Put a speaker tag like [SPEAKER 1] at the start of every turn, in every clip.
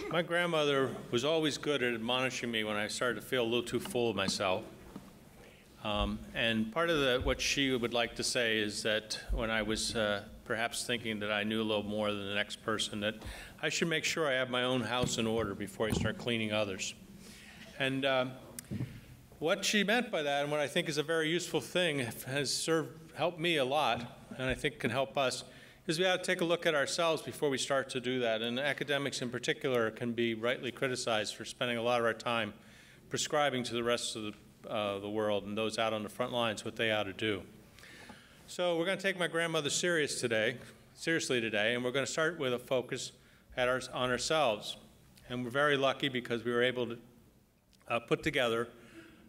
[SPEAKER 1] My grandmother was always good at admonishing me when I started to feel a little too full of myself. And part of what she would like to say is that when I was perhaps thinking that I knew a little more than the next person, that I should make sure I have my own house in order before I start cleaning others. And what she meant by that, and what I think is a very useful thing, has helped me a lot, and I think can help us, is we ought to take a look at ourselves before we start to do that. And academics in particular can be rightly criticized for spending a lot of our time prescribing to the rest of the world and those out on the front lines what they ought to do. So we're going to take my grandmother seriously today, and we're going to start with a focus on ourselves. And we're very lucky because we were able to put together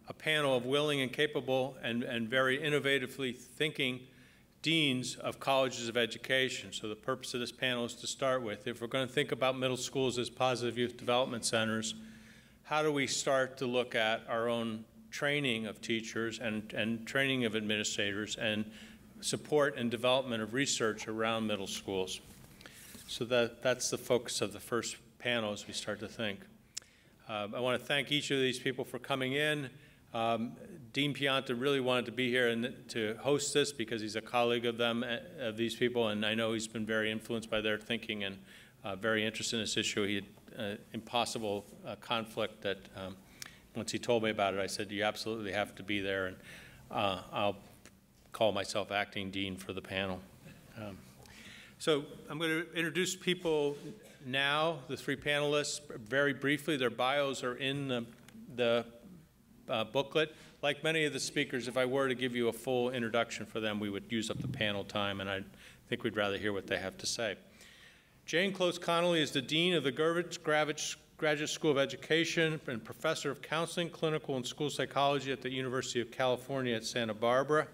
[SPEAKER 1] a panel of willing and capable and very innovatively thinking deans of colleges of education. So the purpose of this panel is to start with, if we're going to think about middle schools as positive youth development centers, how do we start to look at our own training of teachers and training of administrators and support and development of research around middle schools? So that's the focus of the first panel as we start to think. I want to thank each of these people for coming in. Dean Pianta really wanted to be here and to host this because he's a colleague of these people, and I know he's been very influenced by their thinking and very interested in this issue. He had an impossible conflict that once he told me about it, I said, you absolutely have to be there, and I'll call myself acting dean for the panel. So I'm going to introduce people now, the three panelists, very briefly. Their bios are in the booklet. Like many of the speakers, if I were to give you a full introduction for them, we would use up the panel time, and I think we'd rather hear what they have to say. Jane Close Conoley is the Dean of the Gervitz Graduate School of Education and Professor of Counseling, Clinical, and School Psychology at the University of California at Santa Barbara.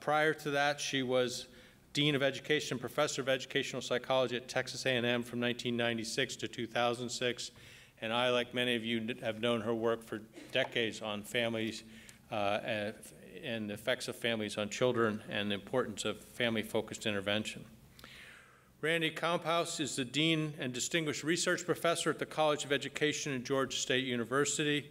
[SPEAKER 1] Prior to that, she was Dean of Education and Professor of Educational Psychology at Texas A&M from 1996 to 2006. And I, like many of you, have known her work for decades on families and the effects of families on children and the importance of family-focused intervention. Randy Kamphaus is the Dean and Distinguished Research Professor at the College of Education at Georgia State University.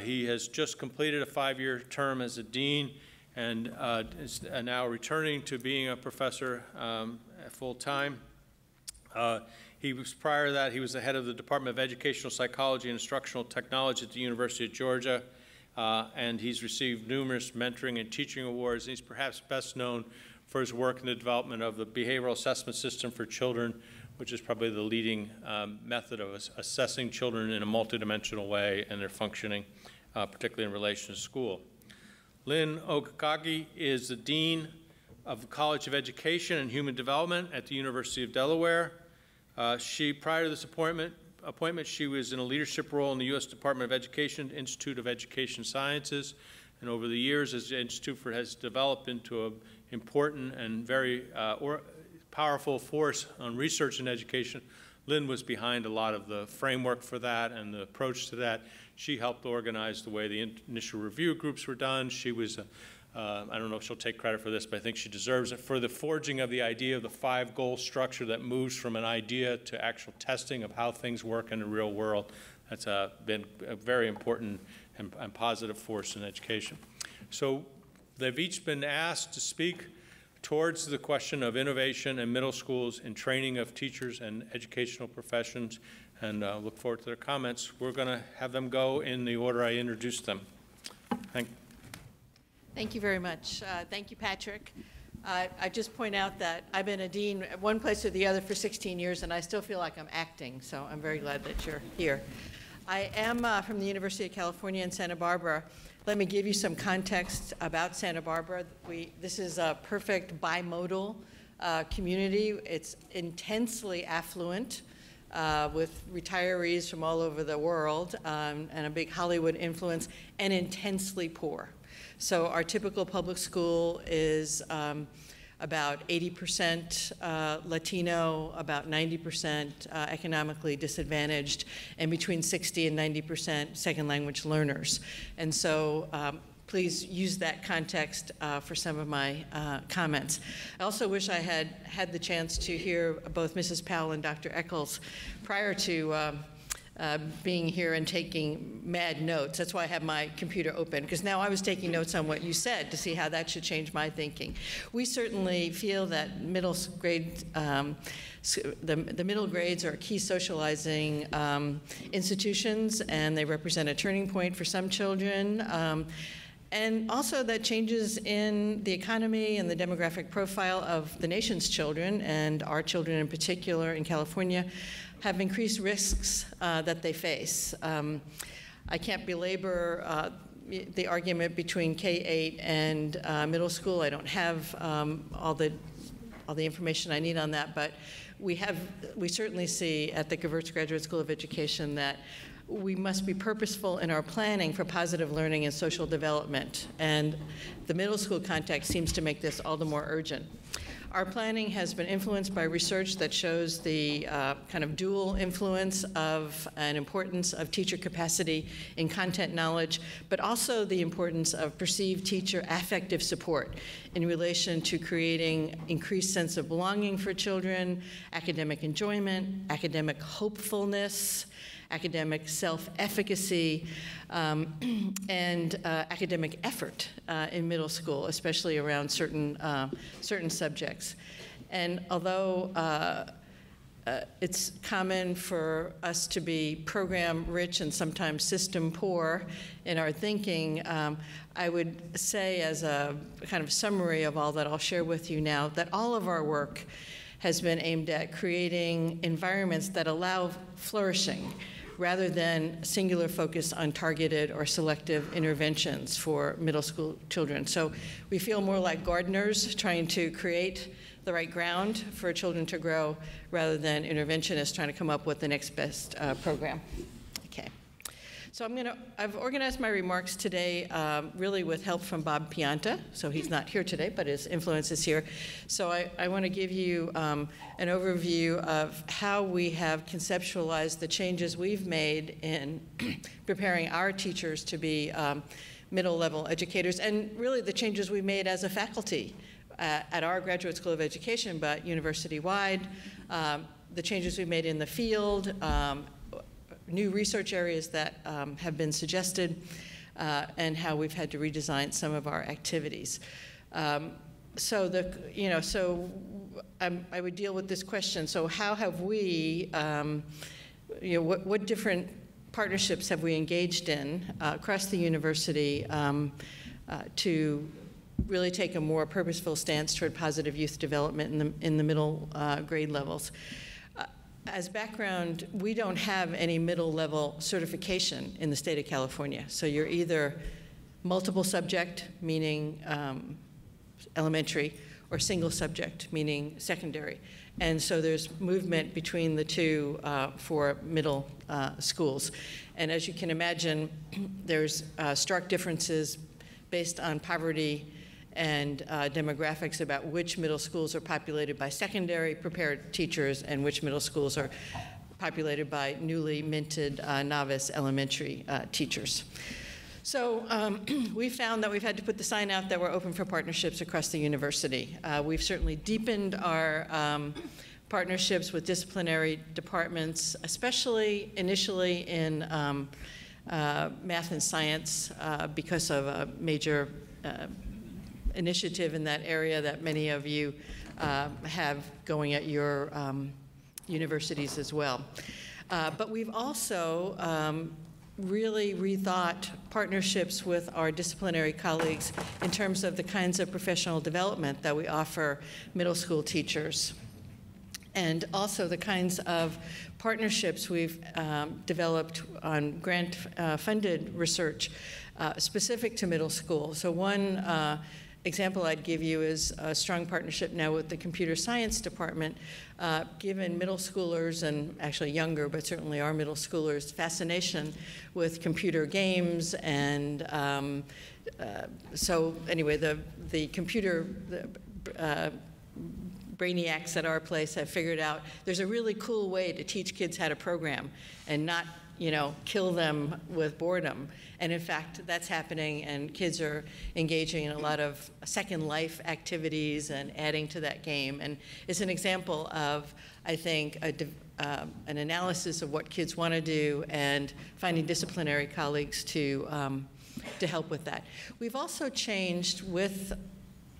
[SPEAKER 1] He has just completed a 5-year term as a dean and is now returning to being a professor full-time. Prior to that, he was the head of the Department of Educational Psychology and Instructional Technology at the University of Georgia, and he's received numerous mentoring and teaching awards. And he's perhaps best known for his work in the development of the behavioral assessment system for children, which is probably the leading method of assessing children in a multidimensional way and their functioning, particularly in relation to school. Lynn Okagaki is the Dean of the College of Education and Human Development at the University of Delaware. Prior to this appointment, she was in a leadership role in the U.S. Department of Education, Institute of Education Sciences, and over the years, as the Institute has developed into an important and very powerful force on research and education, Lynn was behind a lot of the framework for that and the approach to that. She helped organize the way the initial review groups were done. She was I don't know if she'll take credit for this, but I think she deserves it for the forging of the idea of the 5-goal structure that moves from an idea to actual testing of how things work in the real world. That's been a very important and positive force in education. So they've each been asked to speak towards the question of innovation in middle schools in training of teachers and educational professions, and look forward to their comments. We're going to have them go in the order I introduced them.
[SPEAKER 2] Thank you very much. Thank you, Patrick. I just point out that I've been a dean at one place or the other for 16 years, and I still feel like I'm acting, so I'm very glad that you're here. I am from the University of California in Santa Barbara. Let me give you some context about Santa Barbara. This is a perfect bimodal community. It's intensely affluent with retirees from all over the world and a big Hollywood influence, and intensely poor. So our typical public school is about 80% Latino, about 90% economically disadvantaged, and between 60 and 90% second language learners. And so please use that context for some of my comments. I also wish I had the chance to hear both Mrs. Powell and Dr. Eccles prior to being here and taking mad notes. That's why I have my computer open, because now I was taking notes on what you said to see how that should change my thinking. We certainly feel that middle grade, the middle grades are key socializing institutions, and they represent a turning point for some children. And also that changes in the economy and the demographic profile of the nation's children, and our children in particular in California, have increased risks that they face. I can't belabor the argument between K-8 and middle school. I don't have all the information I need on that, but we certainly see at the Kamphaus Graduate School of Education that we must be purposeful in our planning for positive learning and social development, and the middle school context seems to make this all the more urgent. Our planning has been influenced by research that shows the kind of dual influence of and importance of teacher capacity in content knowledge, but also the importance of perceived teacher affective support in relation to creating increased sense of belonging for children, academic enjoyment, academic hopefulness, academic self-efficacy, and academic effort in middle school, especially around certain subjects. And although it's common for us to be program rich and sometimes system poor in our thinking, I would say, as a kind of summary of all that I'll share with you now, that all of our work has been aimed at creating environments that allow flourishing, rather than singular focus on targeted or selective interventions for middle school children. So we feel more like gardeners trying to create the right ground for children to grow, rather than interventionists trying to come up with the next best program. Okay. So I've organized my remarks today really with help from Bob Pianta. So he's not here today, but his influence is here. So I want to give you an overview of how we have conceptualized the changes we've made in preparing our teachers to be middle-level educators, and really the changes we made as a faculty at our Graduate School of Education, but university-wide, the changes we made in the field, new research areas that have been suggested, and how we've had to redesign some of our activities. So I would deal with this question. So how have we, what different partnerships have we engaged in across the university to really take a more purposeful stance toward positive youth development in the middle grade levels? As background, we don't have any middle-level certification in the state of California. So you're either multiple subject, meaning elementary, or single subject, meaning secondary. And so there's movement between the two for middle schools. And as you can imagine, there's stark differences based on poverty and demographics about which middle schools are populated by secondary prepared teachers and which middle schools are populated by newly minted novice elementary teachers. So we found that we've had to put the sign out that we're open for partnerships across the university. We've certainly deepened our partnerships with disciplinary departments, especially initially in math and science because of a major initiative in that area that many of you have going at your universities as well. But we've also really rethought partnerships with our disciplinary colleagues in terms of the kinds of professional development that we offer middle school teachers, and also the kinds of partnerships we've developed on grant-funded research specific to middle school. So one example I'd give you is a strong partnership now with the computer science department, given middle schoolers, and actually younger, but certainly our middle schoolers, fascination with computer games. And so anyway, the computer brainiacs at our place have figured out there's a really cool way to teach kids how to program and not kill them with boredom. And in fact, that's happening, and kids are engaging in a lot of Second Life activities and adding to that game. And it's an example of, I think, an analysis of what kids want to do and finding disciplinary colleagues to help with that. We've also changed with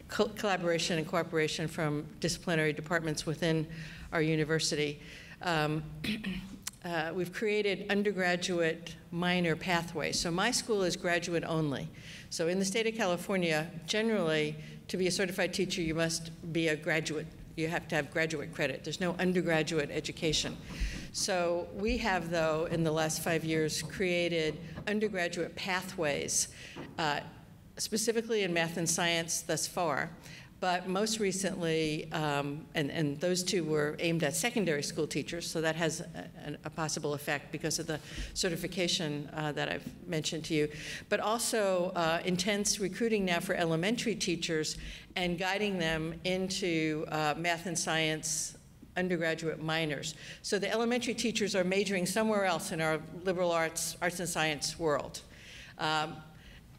[SPEAKER 2] collaboration and cooperation from disciplinary departments within our university. We've created undergraduate minor pathways. So my school is graduate only. So in the state of California, generally, to be a certified teacher, you must be a graduate. You have to have graduate credit. There's no undergraduate education. So we have, though, in the last 5 years, created undergraduate pathways, specifically in math and science thus far. But most recently, and those two were aimed at secondary school teachers, so that has a possible effect because of the certification that I've mentioned to you. But also intense recruiting now for elementary teachers and guiding them into math and science undergraduate minors. So the elementary teachers are majoring somewhere else in our liberal arts and science world.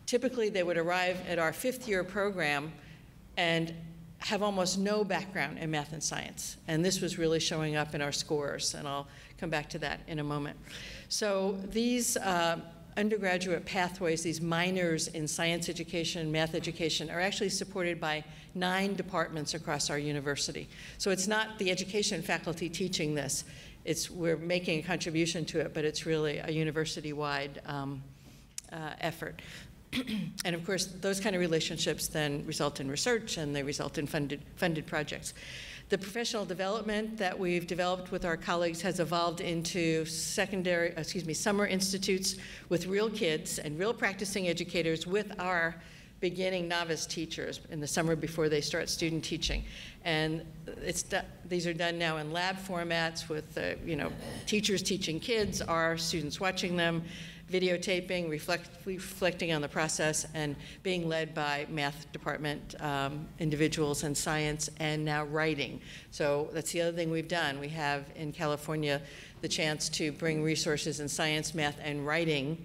[SPEAKER 2] Typically, they would arrive at our 5th-year program and have almost no background in math and science. And this was really showing up in our scores, and I'll come back to that in a moment. So these undergraduate pathways, these minors in science education, math education, are actually supported by 9 departments across our university. So it's not the education faculty teaching this. We're making a contribution to it, but it's really a university-wide effort. And of course, those kind of relationships then result in research, and they result in funded projects. The professional development that we've developed with our colleagues has evolved into summer institutes with real kids and real practicing educators with our beginning novice teachers in the summer before they start student teaching. And these are done now in lab formats with teachers teaching kids, our students watching them, videotaping, reflecting on the process, and being led by math department individuals and science, and now writing. So that's the other thing we've done. We have in California the chance to bring resources in science, math, and writing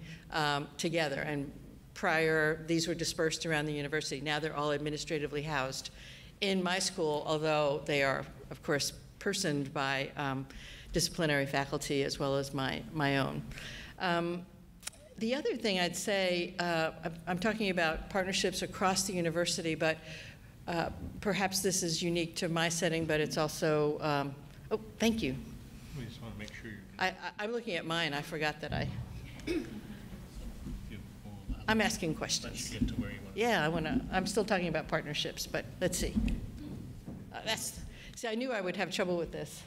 [SPEAKER 2] together. And prior, these were dispersed around the university. Now they're all administratively housed in my school, although they are, of course, personed by disciplinary faculty as well as my own. The other thing I'd say, I'm talking about partnerships across the university, but perhaps this is unique to my setting, but it's also, oh, thank you.
[SPEAKER 1] We just want to make sure you're...
[SPEAKER 2] I'm looking at mine. I forgot that I'm asking questions.
[SPEAKER 1] Let you get to where you want to.
[SPEAKER 2] Yeah, I'm still talking about partnerships, but let's see. See, I knew I would have trouble with this.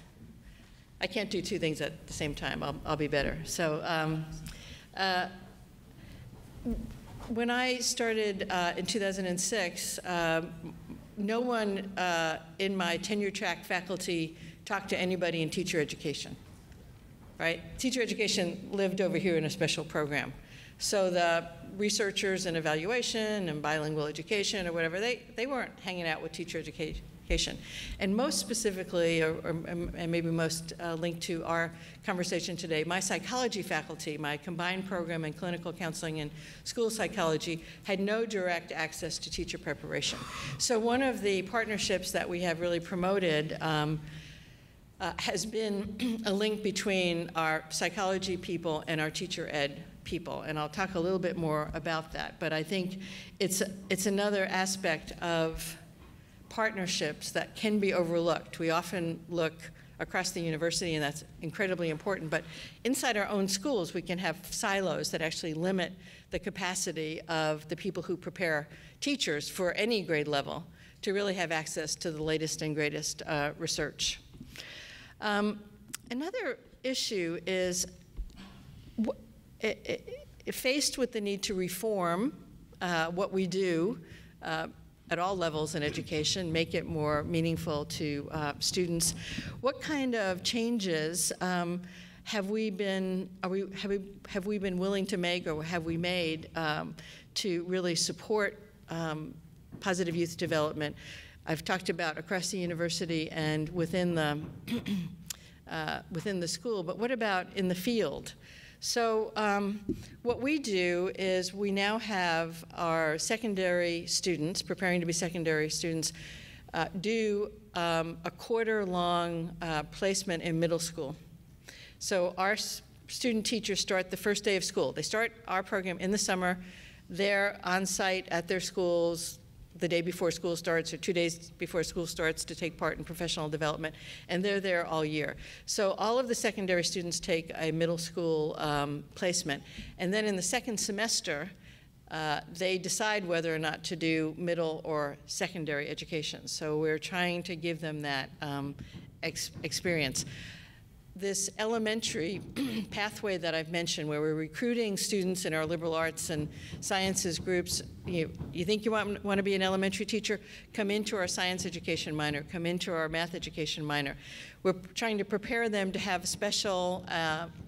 [SPEAKER 2] I can't do 2 things at the same time. I'll be better. So when I started in 2006, no one in my tenure track faculty talked to anybody in teacher education, right? Teacher education lived over here in a special program. So the researchers in evaluation and bilingual education or whatever, they weren't hanging out with teacher education. And most specifically, and maybe most linked to our conversation today, my psychology faculty, my combined program in clinical counseling and school psychology, had no direct access to teacher preparation. So one of the partnerships that we have really promoted has been a link between our psychology people and our teacher ed people, and I'll talk a little bit more about that. But I think it's another aspect of partnerships that can be overlooked. We often look across the university, and that's incredibly important, but inside our own schools, we can have silos that actually limit the capacity of the people who prepare teachers for any grade level to really have access to the latest and greatest research. Another issue is faced with the need to reform what we do at all levels in education, make it more meaningful to students. What kind of changes have we been willing to make, or have we made to really support positive youth development? I've talked about across the university and within the school, but what about in the field? So what we do is we now have our secondary students, preparing to be secondary students, do a quarter-long placement in middle school. So our student teachers start the first day of school. They start our program in the summer. They're on site at their schools the day before school starts or 2 days before school starts to take part in professional development, and they're there all year. So all of the secondary students take a middle school placement, and then in the second semester, they decide whether or not to do middle or secondary education. So we're trying to give them that experience. This elementary pathway that I've mentioned, where we're recruiting students in our liberal arts and sciences groups, you think you want to be an elementary teacher? Come into our science education minor, come into our math education minor. We're trying to prepare them to have special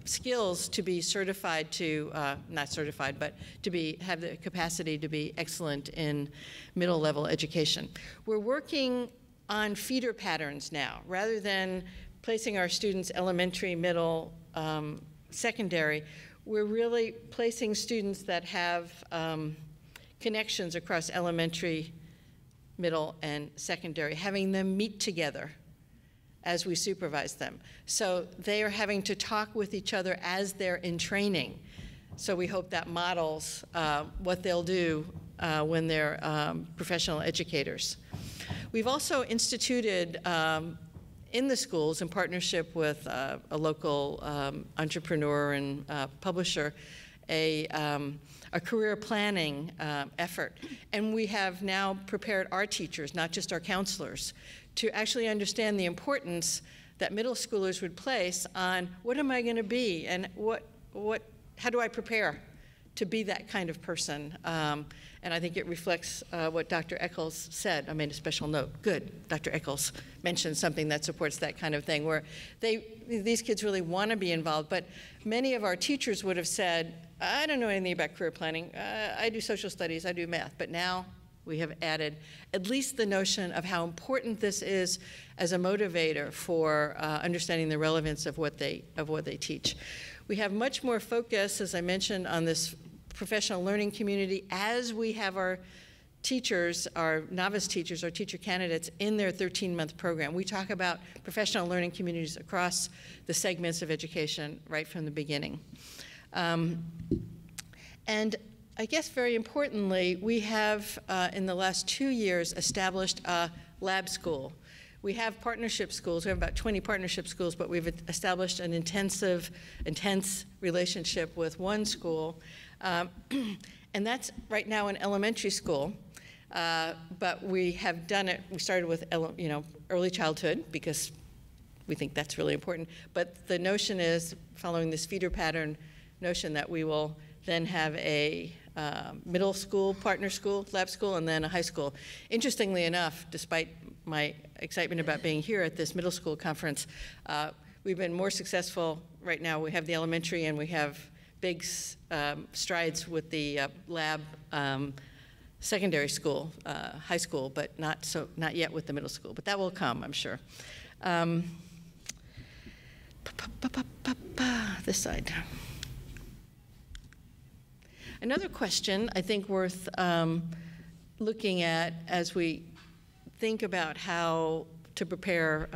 [SPEAKER 2] skills to be certified to, not certified, but to have the capacity to be excellent in middle level education. We're working on feeder patterns now, rather than placing our students elementary, middle, secondary. We're really placing students that have connections across elementary, middle, and secondary, having them meet together as we supervise them. So they are having to talk with each other as they're in training. So we hope that models what they'll do when they're professional educators. We've also instituted in the schools, in partnership with a local entrepreneur and publisher, a career planning effort. And we have now prepared our teachers, not just our counselors, to actually understand the importance that middle schoolers would place on what am I going to be, and how do I prepare to be that kind of person. And I think it reflects what Dr. Eccles said. I made a special note. Good, Dr. Eccles mentioned something that supports that kind of thing, where these kids really want to be involved, but many of our teachers would have said, I don't know anything about career planning. I do social studies, I do math. But now we have added at least the notion of how important this is as a motivator for understanding the relevance of what they teach. We have much more focus, as I mentioned, on this professional learning community as we have our teachers, our novice teachers, our teacher candidates in their 13-month program. We talk about professional learning communities across the segments of education right from the beginning. And I guess very importantly, we have in the last 2 years established a lab school. We have partnership schools. We have about 20 partnership schools, but we've established an intense relationship with one school. And that's right now in elementary school. But we have done it, we started with early childhood because we think that's really important. But the notion is, following this feeder pattern notion, that we will then have a middle school, partner school, lab school, and then a high school. Interestingly enough, despite my excitement about being here at this middle school conference, we've been more successful right now. We have the elementary and we have big strides with the lab secondary school, high school, but not yet with the middle school. But that will come, I'm sure. This side. Another question I think worth looking at as we think about how to prepare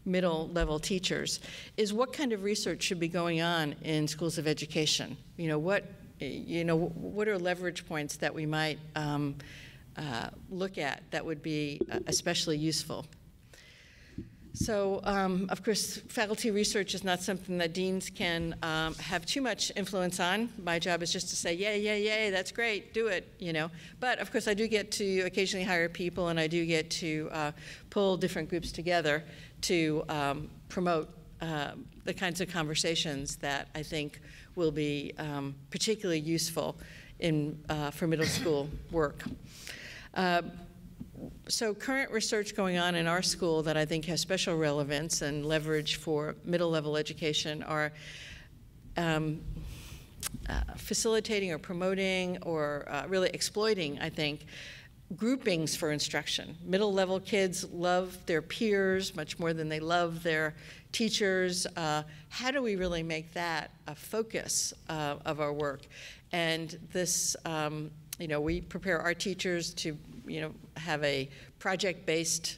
[SPEAKER 2] middle-level teachers is what kind of research should be going on in schools of education. What are leverage points that we might look at that would be especially useful? So, of course, faculty research is not something that deans can have too much influence on. My job is just to say, yay, that's great, do it, But, of course, I do get to occasionally hire people, and I do get to pull different groups together to promote the kinds of conversations that I think will be particularly useful for middle school work. So current research going on in our school that I think has special relevance and leverage for middle-level education are facilitating or promoting or really exploiting, I think, groupings for instruction. Middle level kids love their peers much more than they love their teachers. How do we really make that a focus of our work? And this, we prepare our teachers to, have a project-based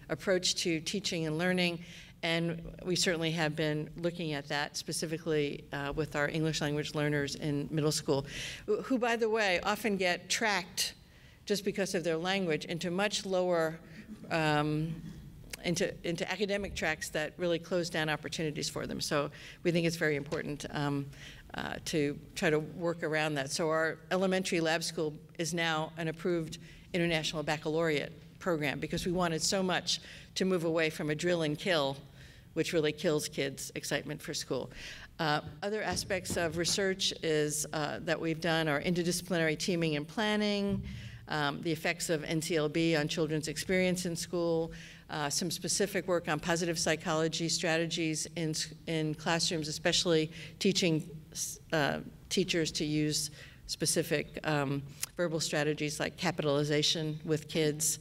[SPEAKER 2] approach to teaching and learning. And we certainly have been looking at that specifically with our English language learners in middle school, who, by the way, often get tracked just because of their language into much lower, into academic tracks that really close down opportunities for them. So we think it's very important to try to work around that. So our elementary lab school is now an approved international baccalaureate program because we wanted so much to move away from a drill and kill, which really kills kids' excitement for school. Other aspects of research is that we've done are interdisciplinary teaming and planning, the effects of NCLB on children's experience in school, some specific work on positive psychology strategies in classrooms, especially teaching teachers to use specific verbal strategies like capitalization with kids.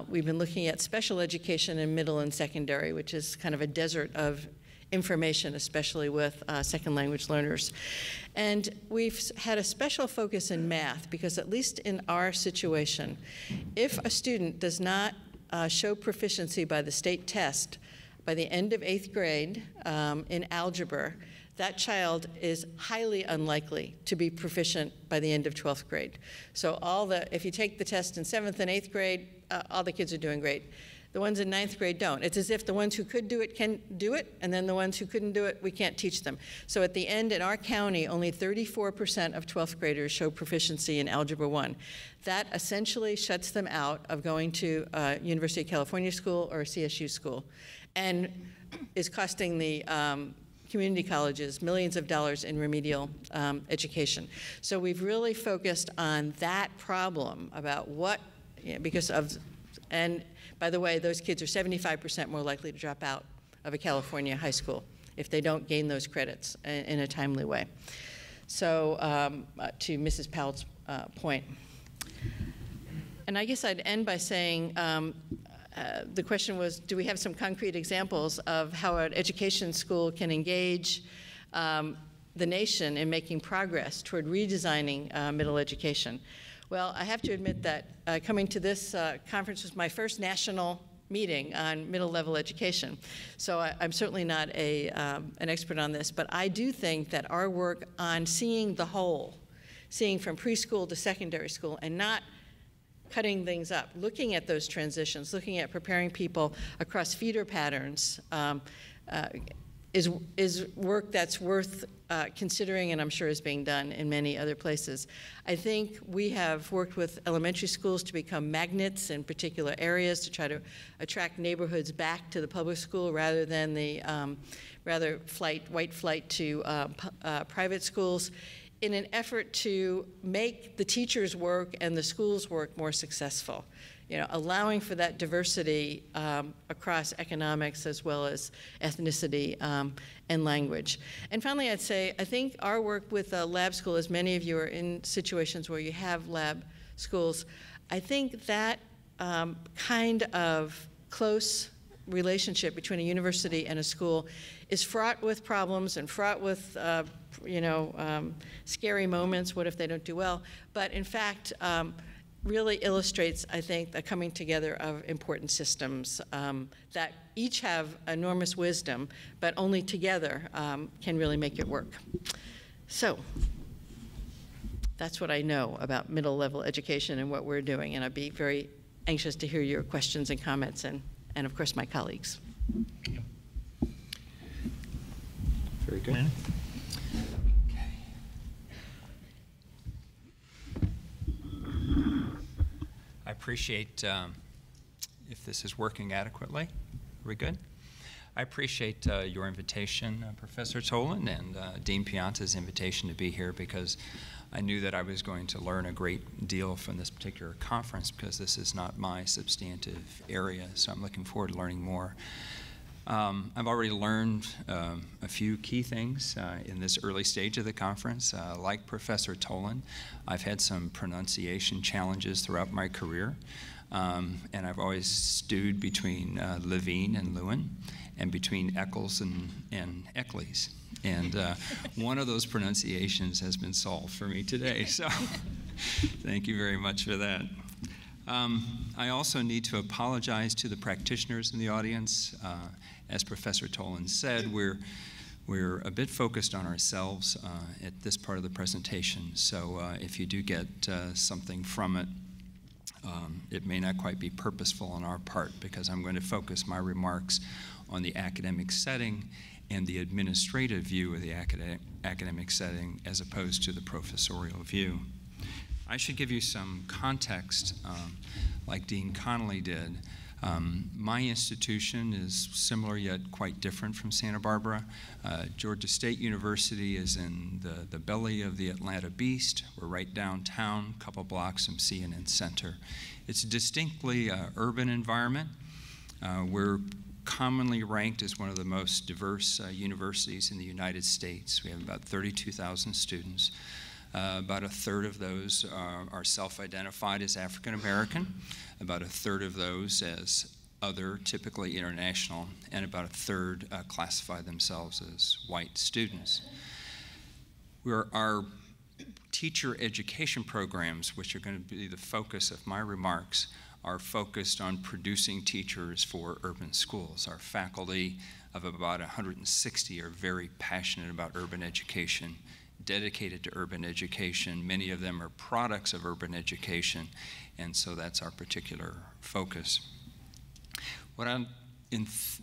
[SPEAKER 2] We've been looking at special education in middle and secondary, which is kind of a desert of information, especially with second language learners. And we've had a special focus in math because at least in our situation, if a student does not show proficiency by the state test by the end of 8th grade in algebra, that child is highly unlikely to be proficient by the end of 12th grade. So if you take the test in 7th and 8th grade, all the kids are doing great. The ones in 9th grade don't. It's as if the ones who could do it can do it, and then the ones who couldn't do it, we can't teach them. So at the end, in our county, only 34% of 12th graders show proficiency in Algebra 1. That essentially shuts them out of going to University of California school or CSU school, and is costing the community colleges millions of dollars in remedial education. So we've really focused on that problem about and by the way, those kids are 75% more likely to drop out of a California high school if they don't gain those credits in a timely way. So to Mrs. Powell's point. And I guess I'd end by saying, the question was, do we have some concrete examples of how an education school can engage the nation in making progress toward redesigning middle education? Well, I have to admit that coming to this conference was my first national meeting on middle level education. So I'm certainly not an expert on this, but I do think that our work on seeing the whole, seeing from preschool to secondary school and not cutting things up, looking at those transitions, looking at preparing people across feeder patterns is work that's worth considering, and I'm sure is being done in many other places. I think we have worked with elementary schools to become magnets in particular areas to try to attract neighborhoods back to the public school rather than the white flight to private schools, in an effort to make the teachers' work and the schools' work more successful. Allowing for that diversity across economics as well as ethnicity and language. And finally, I'd say, I think our work with a lab school, as many of you are in situations where you have lab schools, I think that kind of close relationship between a university and a school is fraught with problems and fraught with scary moments. What if they don't do well? But in fact, really illustrates, I think, the coming together of important systems that each have enormous wisdom, but only together can really make it work. So that's what I know about middle level education and what we're doing, and I'd be very anxious to hear your questions and comments, and of course my colleagues.
[SPEAKER 3] Very good. I appreciate, if this is working adequately, are we good? I appreciate your invitation, Professor Tolan, and Dean Pianta's invitation to be here, because I knew that I was going to learn a great deal from this particular conference, because this is not my substantive area, so I'm looking forward to learning more. I've already learned a few key things in this early stage of the conference. Like Professor Tolan, I've had some pronunciation challenges throughout my career, and I've always stewed between Levine and Lewin, and between Eccles and Eccles. And one of those pronunciations has been solved for me today, so thank you very much for that. I also need to apologize to the practitioners in the audience. As Professor Tolan said, we're a bit focused on ourselves at this part of the presentation, so if you do get something from it, it may not quite be purposeful on our part, because I'm going to focus my remarks on the academic setting and the administrative view of the academic setting as opposed to the professorial view. I should give you some context, like Dean Connolly did. My institution is similar yet quite different from Santa Barbara. Georgia State University is in the belly of the Atlanta beast. We're right downtown, a couple blocks from CNN Center. It's a distinctly urban environment. We're commonly ranked as one of the most diverse universities in the United States. We have about 32,000 students. About a third of those are self-identified as African American, about a third of those as other, typically international, and about a third classify themselves as white students. Our teacher education programs, which are going to be the focus of my remarks, are focused on producing teachers for urban schools. Our faculty of about 160 are very passionate about urban education, dedicated to urban education. Many of them are products of urban education, and so that's our particular focus. What I'm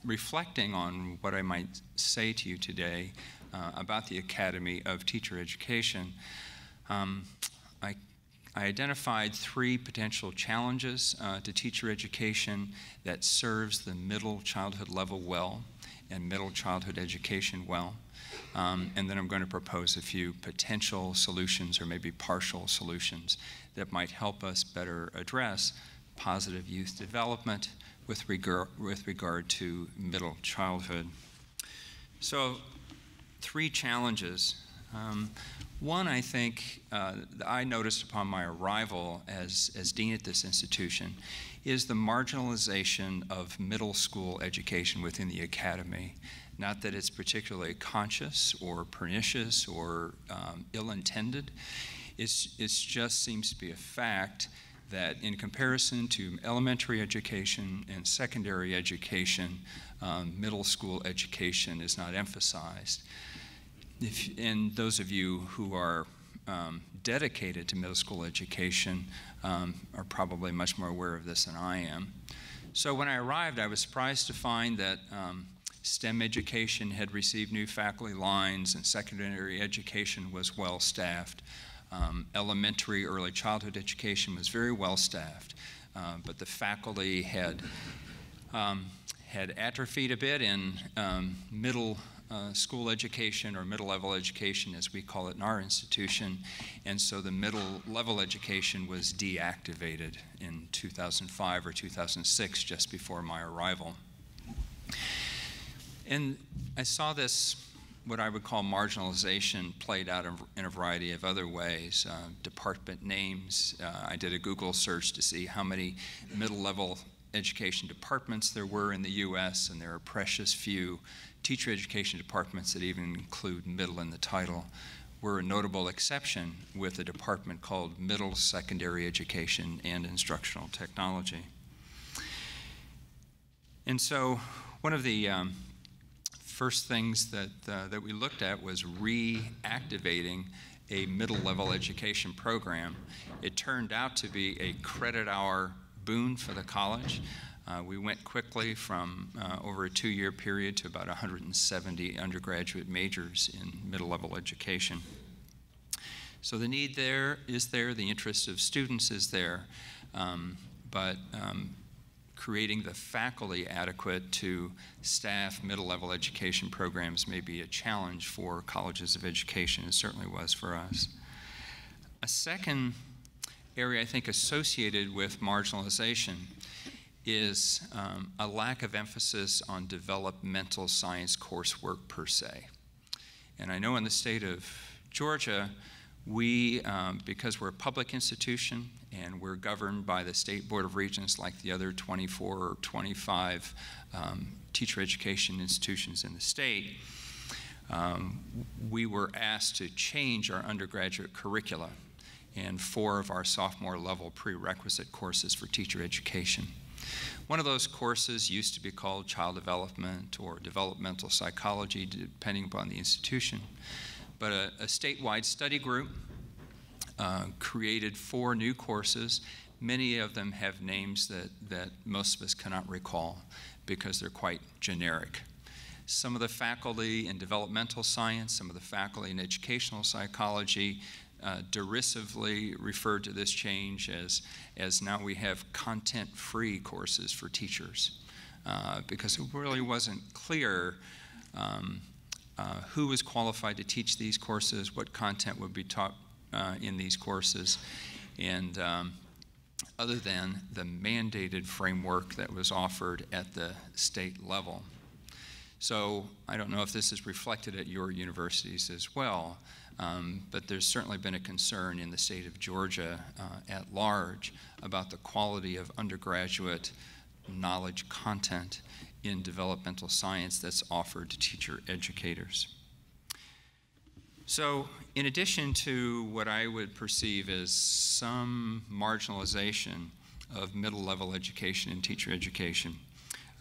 [SPEAKER 3] reflecting on what I might say to you today about the Academy of Teacher Education, I identified three potential challenges to teacher education that serves the middle childhood level well and middle childhood education well. And then I'm going to propose a few potential solutions or maybe partial solutions that might help us better address positive youth development with regard to middle childhood. So, three challenges. One, I think, I noticed upon my arrival as dean at this institution is the marginalization of middle school education within the academy. Not that it's particularly conscious or pernicious or ill-intended. It just seems to be a fact that in comparison to elementary education and secondary education, middle school education is not emphasized. And those of you who are dedicated to middle school education are probably much more aware of this than I am. So when I arrived, I was surprised to find that STEM education had received new faculty lines and secondary education was well staffed. Elementary early childhood education was very well staffed, but the faculty had atrophied a bit in middle school education, or middle level education as we call it in our institution, and so the middle level education was deactivated in 2005 or 2006, just before my arrival. And I saw this, what I would call marginalization, played out in a variety of other ways. Department names, I did a Google search to see how many middle level education departments there were in the US, and there are precious few teacher education departments that even include middle in the title. We're a notable exception with a department called Middle Secondary Education and Instructional Technology. And so one of the first things that we looked at was reactivating a middle level education program. It turned out to be a credit hour boon for the college. We went quickly from over a 2-year period to about 170 undergraduate majors in middle level education. So the need is there, the interest of students is there, but creating the faculty adequate to staff middle level education programs may be a challenge for colleges of education. It certainly was for us. A second area I think associated with marginalization is a lack of emphasis on developmental science coursework per se. And I know in the state of Georgia, we, because we're a public institution and we're governed by the State Board of Regents like the other 24 or 25 teacher education institutions in the state, we were asked to change our undergraduate curricula and 4 of our sophomore level prerequisite courses for teacher education. One of those courses used to be called child development or developmental psychology, depending upon the institution. But a statewide study group created 4 new courses. Many of them have names that most of us cannot recall because they're quite generic. Some of the faculty in developmental science, some of the faculty in educational psychology derisively referred to this change as now we have content-free courses for teachers because it really wasn't clear who was qualified to teach these courses, what content would be taught in these courses, and other than the mandated framework that was offered at the state level. So I don't know if this is reflected at your universities as well, but there's certainly been a concern in the state of Georgia at large about the quality of undergraduate knowledge content in developmental science that's offered to teacher educators. So in addition to what I would perceive as some marginalization of middle level education and teacher education,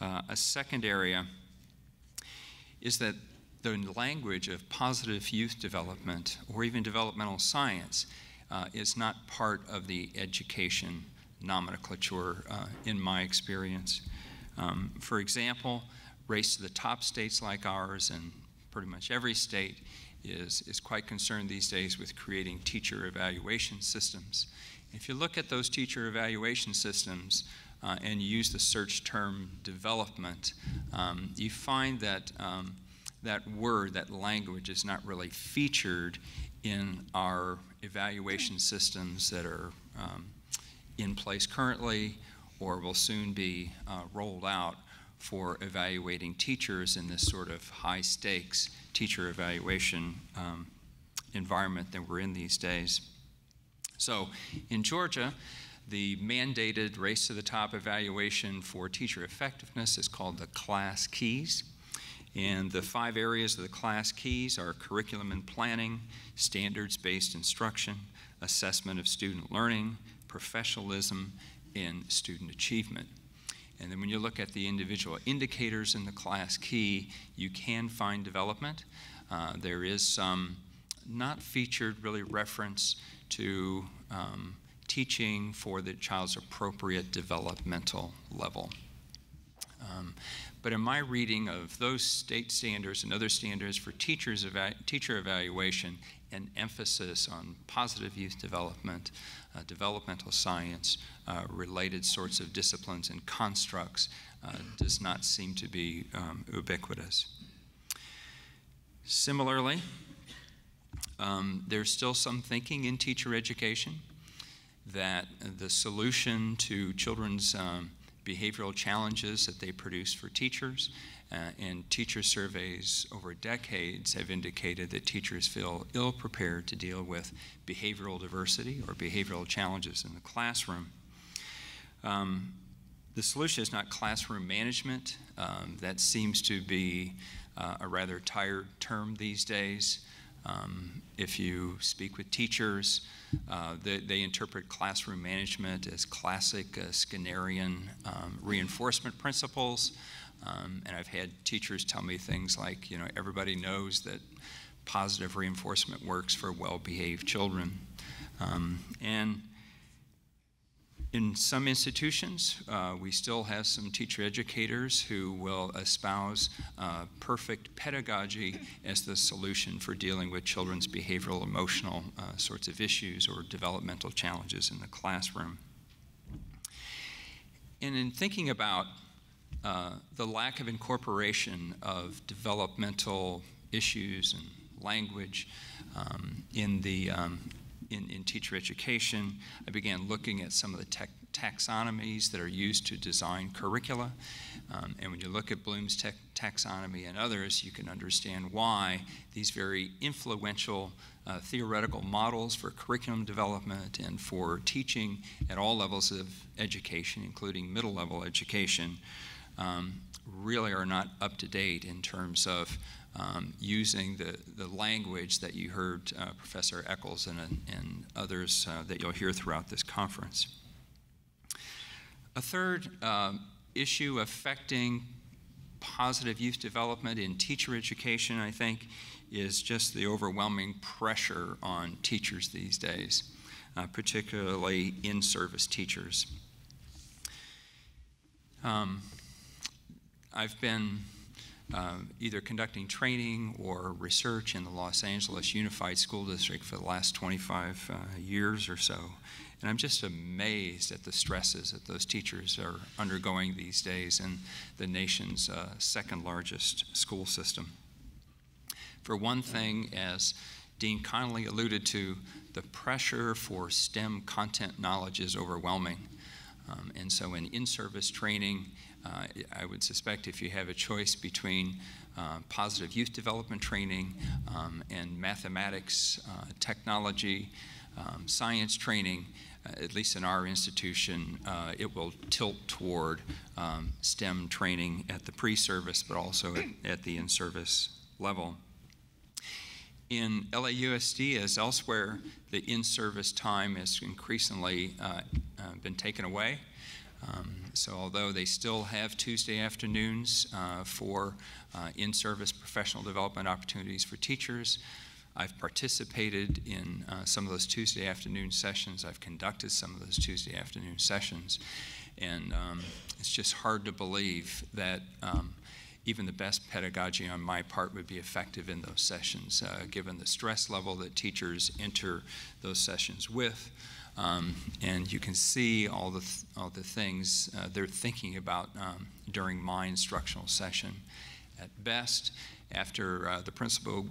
[SPEAKER 3] a second area is that the language of positive youth development or even developmental science is not part of the education nomenclature in my experience. For example, Race to the Top states like ours and pretty much every state is quite concerned these days with creating teacher evaluation systems. If you look at those teacher evaluation systems and you use the search term development, you find that that word, that language is not really featured in our evaluation systems that are in place currently or will soon be rolled out for evaluating teachers in this sort of high stakes teacher evaluation environment that we're in these days. So in Georgia, the mandated Race to the Top evaluation for teacher effectiveness is called the class keys. And the 5 areas of the class keys are curriculum and planning, standards-based instruction, assessment of student learning, professionalism, and student achievement. And then when you look at the individual indicators in the class key, you can find development. There is some not featured really reference to teaching for the child's appropriate developmental level. But in my reading of those state standards and other standards for teacher evaluation, an emphasis on positive youth development, developmental science, related sorts of disciplines and constructs does not seem to be ubiquitous. Similarly, there's still some thinking in teacher education that the solution to children's behavioral challenges that they produce for teachers, and teacher surveys over decades have indicated that teachers feel ill-prepared to deal with behavioral diversity or behavioral challenges in the classroom. The solution is not classroom management. That seems to be a rather tired term these days. If you speak with teachers, they interpret classroom management as classic Skinnerian reinforcement principles. And I've had teachers tell me things like, you know, everybody knows that positive reinforcement works for well-behaved children. And in some institutions, we still have some teacher educators who will espouse perfect pedagogy as the solution for dealing with children's behavioral, emotional sorts of issues or developmental challenges in the classroom. And in thinking about the lack of incorporation of developmental issues and language in the in teacher education. I began looking at some of the taxonomies that are used to design curricula. And when you look at Bloom's taxonomy and others, you can understand why these very influential theoretical models for curriculum development and for teaching at all levels of education, including middle-level education, really are not up to date in terms of using the language that you heard Professor Eccles and others that you'll hear throughout this conference. A third issue affecting positive youth development in teacher education, I think, is just the overwhelming pressure on teachers these days, particularly in-service teachers. I've been either conducting training or research in the Los Angeles Unified School District for the last 25 years or so. And I'm just amazed at the stresses that those teachers are undergoing these days in the nation's second largest school system. For one thing, as Dean Conoley alluded to, the pressure for STEM content knowledge is overwhelming. And so in-service training, I would suspect if you have a choice between positive youth development training and mathematics, technology, science training, at least in our institution, it will tilt toward STEM training at the pre-service, but also at the in-service level. In LAUSD, as elsewhere, the in-service time has increasingly been taken away. So although they still have Tuesday afternoons for in-service professional development opportunities for teachers, I've participated in some of those Tuesday afternoon sessions. I've conducted some of those Tuesday afternoon sessions. And it's just hard to believe that even the best pedagogy on my part would be effective in those sessions, given the stress level that teachers enter those sessions with. And you can see all the things they're thinking about during my instructional session. At best, after the principal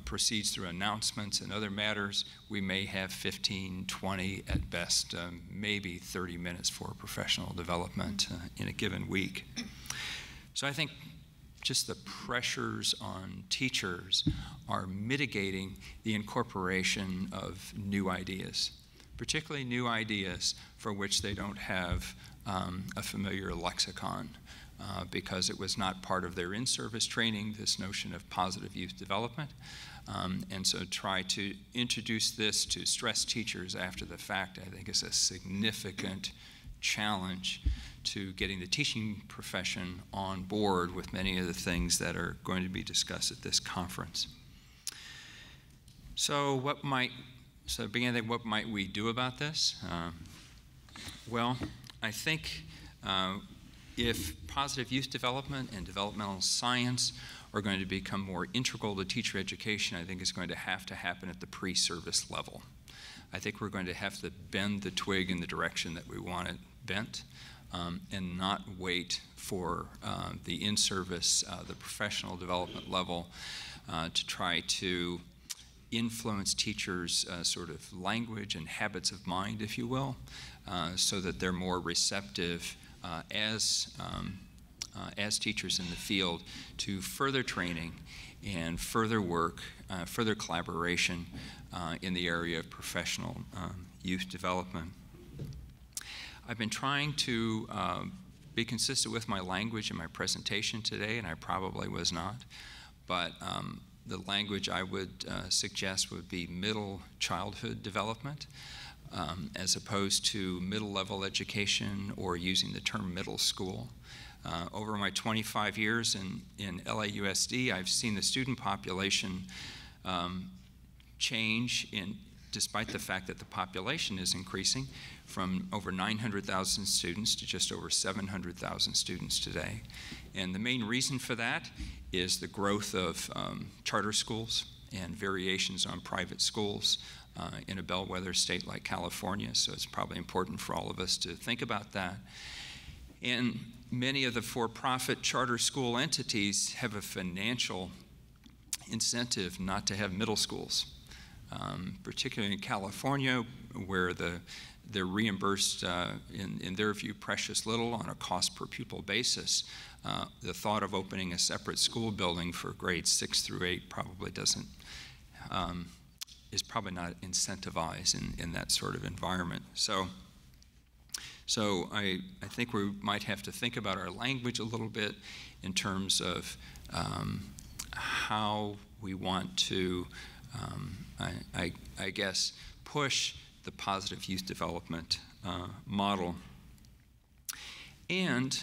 [SPEAKER 3] proceeds through announcements and other matters, we may have 15, 20, at best, maybe 30 minutes for professional development in a given week. So I think just the pressures on teachers are mitigating the incorporation of new ideas, particularly new ideas for which they don't have a familiar lexicon because it was not part of their in-service training, this notion of positive youth development. And so try to introduce this to stress teachers after the fact, I think, is a significant challenge to getting the teaching profession on board with many of the things that are going to be discussed at this conference. So what might we do about this? Well, I think if positive youth development and developmental science are going to become more integral to teacher education, I think it's going to happen at the pre-service level. I think we're going to have to bend the twig in the direction that we want it bent and not wait for the in-service, the professional development level to try to influence teachers' sort of language and habits of mind, if you will, so that they're more receptive as teachers in the field to further training and further work, further collaboration in the area of professional youth development. I've been trying to be consistent with my language in my presentation today, and I probably was not, but the language I would suggest would be middle childhood development as opposed to middle-level education or using the term middle school. Over my 25 years in LAUSD, I've seen the student population change despite the fact that the population is increasing from over 900,000 students to just over 700,000 students today. And the main reason for that is the growth of charter schools and variations on private schools in a bellwether state like California. So it's probably important for all of us to think about that. And many of the for-profit charter school entities have a financial incentive not to have middle schools. particularly in California, where they're reimbursed, in their view, precious little on a cost per pupil basis. The thought of opening a separate school building for grades 6 through 8 probably doesn't, is probably not incentivized in that sort of environment. So I think we might have to think about our language a little bit in terms of how we want to, I guess, push the positive youth development model. And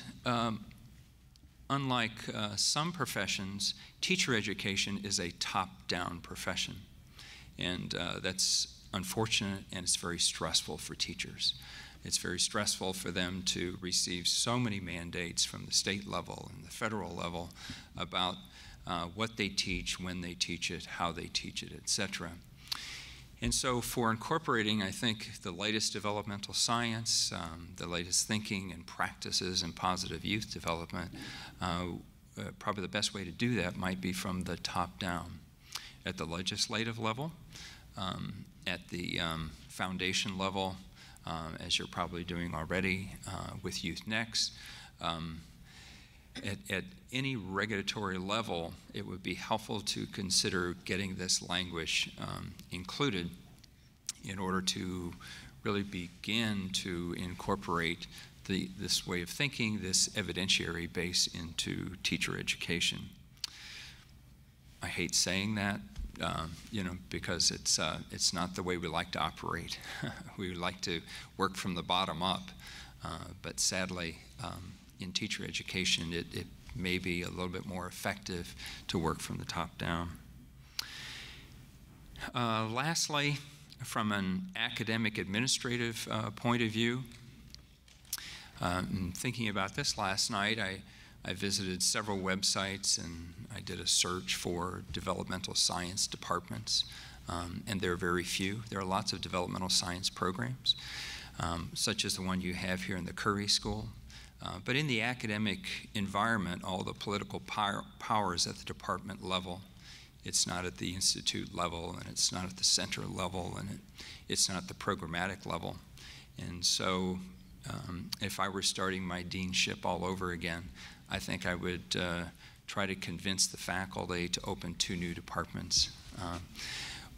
[SPEAKER 3] unlike some professions, teacher education is a top-down profession. And that's unfortunate, and it's very stressful for teachers. It's very stressful for them to receive so many mandates from the state level and the federal level about what they teach, when they teach it, how they teach it, etc. And so for incorporating, I think, the latest developmental science, the latest thinking and practices in positive youth development, probably the best way to do that might be from the top down. At the legislative level, at the foundation level, as you're probably doing already with Youth-Nex. At any regulatory level, it would be helpful to consider getting this language included in order to really begin to incorporate this way of thinking, this evidentiary base into teacher education. I hate saying that, because it's not the way we like to operate. We would like to work from the bottom up, but sadly, in teacher education, it may be a little bit more effective to work from the top down. Lastly, from an academic administrative point of view, thinking about this last night, I visited several websites and I did a search for developmental science departments, and there are very few. There are lots of developmental science programs, such as the one you have here in the Curry School. But in the academic environment, all the political powers at the department level. It's not at the institute level, and it's not at the center level, and it's not at the programmatic level. And so if I were starting my deanship all over again, I think I would try to convince the faculty to open 2 new departments.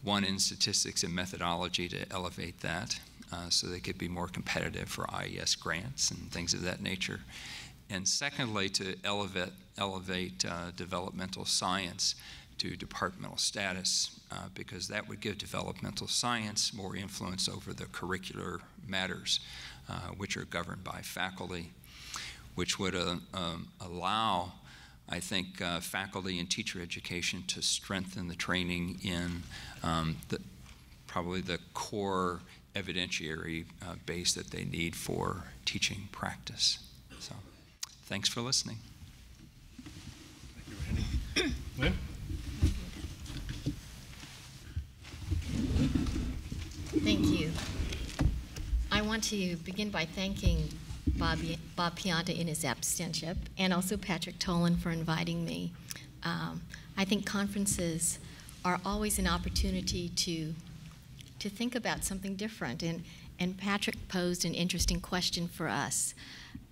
[SPEAKER 3] One in statistics and methodology to elevate that so they could be more competitive for IES grants and things of that nature. And secondly, to elevate developmental science to departmental status, because that would give developmental science more influence over the curricular matters, which are governed by faculty, which would allow, I think, faculty and teacher education to strengthen the training in probably the core evidentiary base that they need for teaching practice. So, thanks for listening.
[SPEAKER 4] Thank you, Randy. Lynn?
[SPEAKER 5] Thank you. I want to begin by thanking Bob Pianta in his absentia, and also Patrick Tolan for inviting me. I think conferences are always an opportunity to think about something different, and Patrick posed an interesting question for us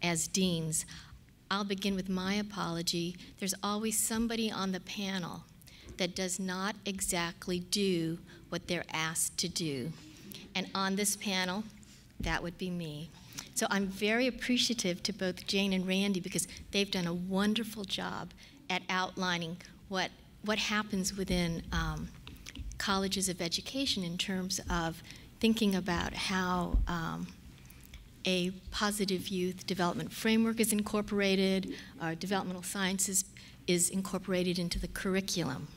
[SPEAKER 5] as deans. I'll begin with my apology. There's always somebody on the panel that does not exactly do what they're asked to do. And on this panel, that would be me. So I'm very appreciative to both Jane and Randy because they've done a wonderful job at outlining what happens within colleges of education in terms of thinking about how a positive youth development framework is incorporated, developmental sciences is incorporated into the curriculum.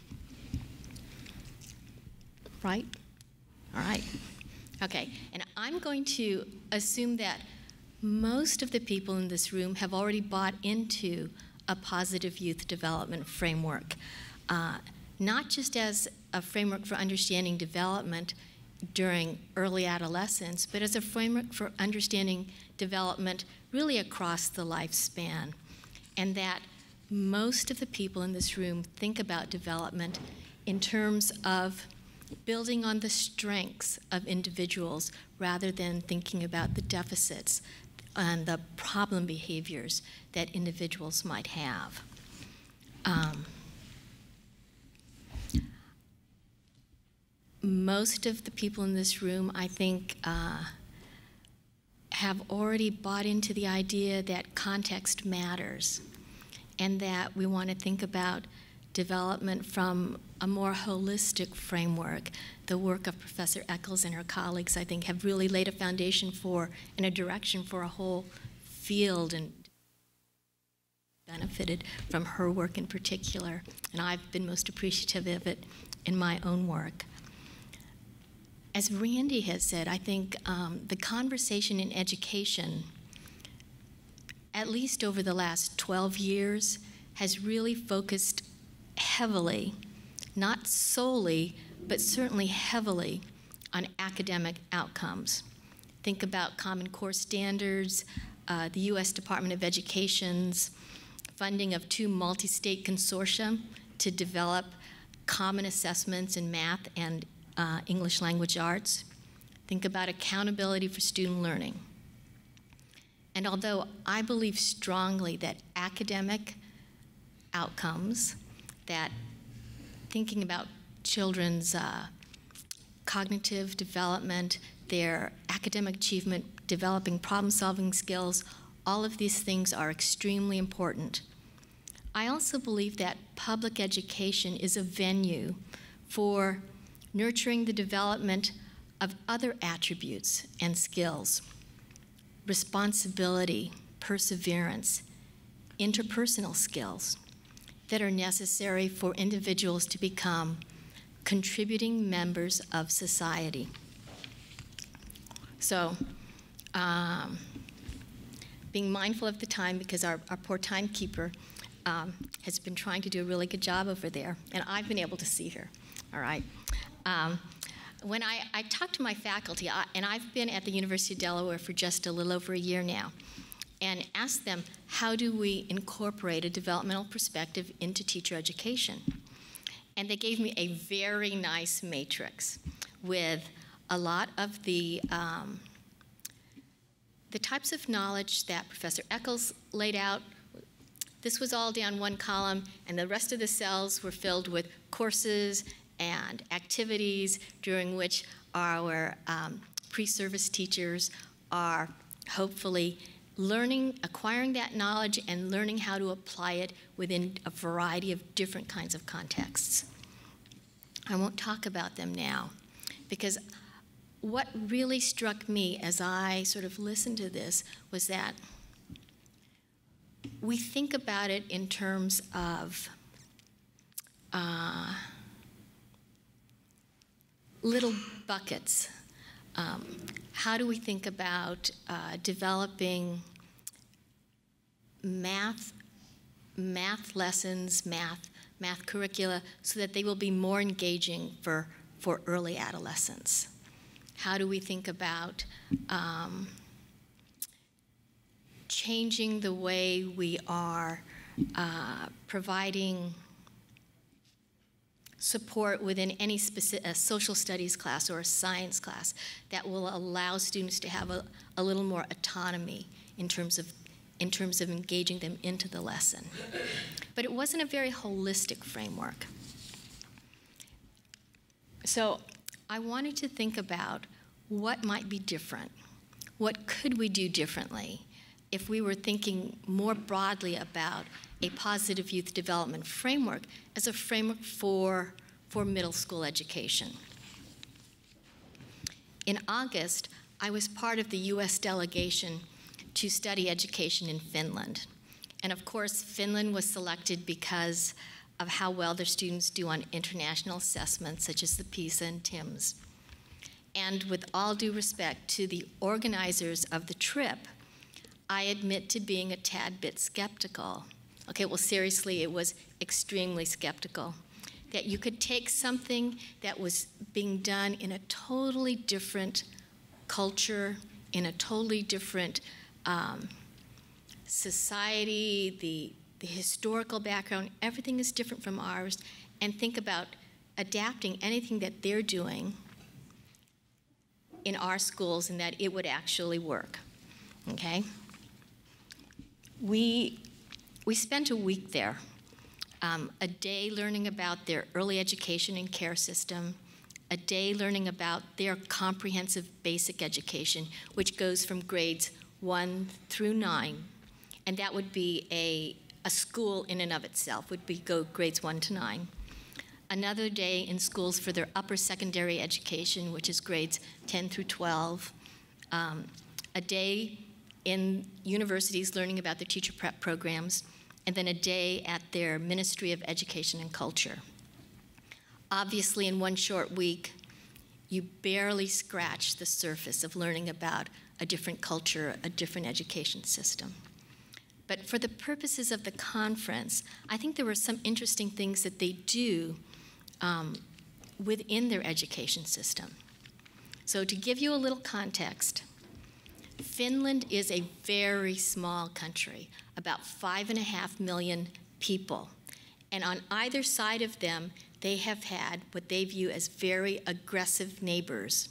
[SPEAKER 5] Right? All right. Okay, and I'm going to assume that most of the people in this room have already bought into a positive youth development framework, not just as a framework for understanding development during early adolescence, but as a framework for understanding development really across the lifespan, and that most of the people in this room think about development in terms of building on the strengths of individuals rather than thinking about the deficits and the problem behaviors that individuals might have. Most of the people in this room, I think, have already bought into the idea that context matters and that we want to think about development from a more holistic framework. The work of Professor Eccles and her colleagues, I think, have really laid a foundation for and a direction for a whole field and benefited from her work in particular. And I've been most appreciative of it in my own work. As Randy has said, I think the conversation in education, at least over the last 12 years, has really focused heavily, not solely, but certainly heavily, on academic outcomes. Think about Common Core standards, the U.S. Department of Education's funding of 2 multi-state consortia to develop common assessments in math and English language arts. Think about accountability for student learning. And although I believe strongly that academic outcomes, that thinking about children's cognitive development, their academic achievement, developing problem-solving skills, all of these things are extremely important. I also believe that public education is a venue for nurturing the development of other attributes and skills: responsibility, perseverance, interpersonal skills that are necessary for individuals to become contributing members of society. So, being mindful of the time, because our poor timekeeper has been trying to do a really good job over there, and I've been able to see her, all right? When I talk to my faculty, and I've been at the University of Delaware for just a little over a year now, and ask them, how do we incorporate a developmental perspective into teacher education? And they gave me a very nice matrix with a lot of the types of knowledge that Professor Eccles laid out. This was all down one column, and the rest of the cells were filled with courses and activities during which our pre-service teachers are hopefully learning, acquiring that knowledge and learning how to apply it within a variety of different kinds of contexts. I won't talk about them now, because what really struck me as I sort of listened to this was that we think about it in terms of little buckets. How do we think about developing math lessons, math curricula, so that they will be more engaging for early adolescence? How do we think about changing the way we are providing support within any specific social studies class or a science class that will allow students to have a little more autonomy in terms of engaging them into the lesson? But it wasn't a very holistic framework. So I wanted to think about what might be different. What could we do differently if we were thinking more broadly about a positive youth development framework as a framework for middle school education? In August, I was part of the U.S. delegation to study education in Finland. And of course, Finland was selected because of how well their students do on international assessments, such as the PISA and TIMSS. And with all due respect to the organizers of the trip, I admit to being a tad bit skeptical. Okay, well, seriously, it was extremely skeptical that you could take something that was being done in a totally different culture, in a totally different society, the historical background, everything is different from ours, and think about adapting anything that they're doing in our schools and that it would actually work, okay? We spent a week there, a day learning about their early education and care system, a day learning about their comprehensive basic education, which goes from grades 1 through 9, and that would be a school in and of itself, would be grades 1 to 9. Another day in schools for their upper secondary education, which is grades 10 through 12. A day in universities learning about their teacher prep programs, and then a day at their Ministry of Education and Culture. Obviously, in one short week, you barely scratch the surface of learning about a different culture, a different education system. But for the purposes of the conference, I think there were some interesting things that they do within their education system. So to give you a little context, Finland is a very small country, about 5.5 million people. And on either side of them, they have had what they view as very aggressive neighbors.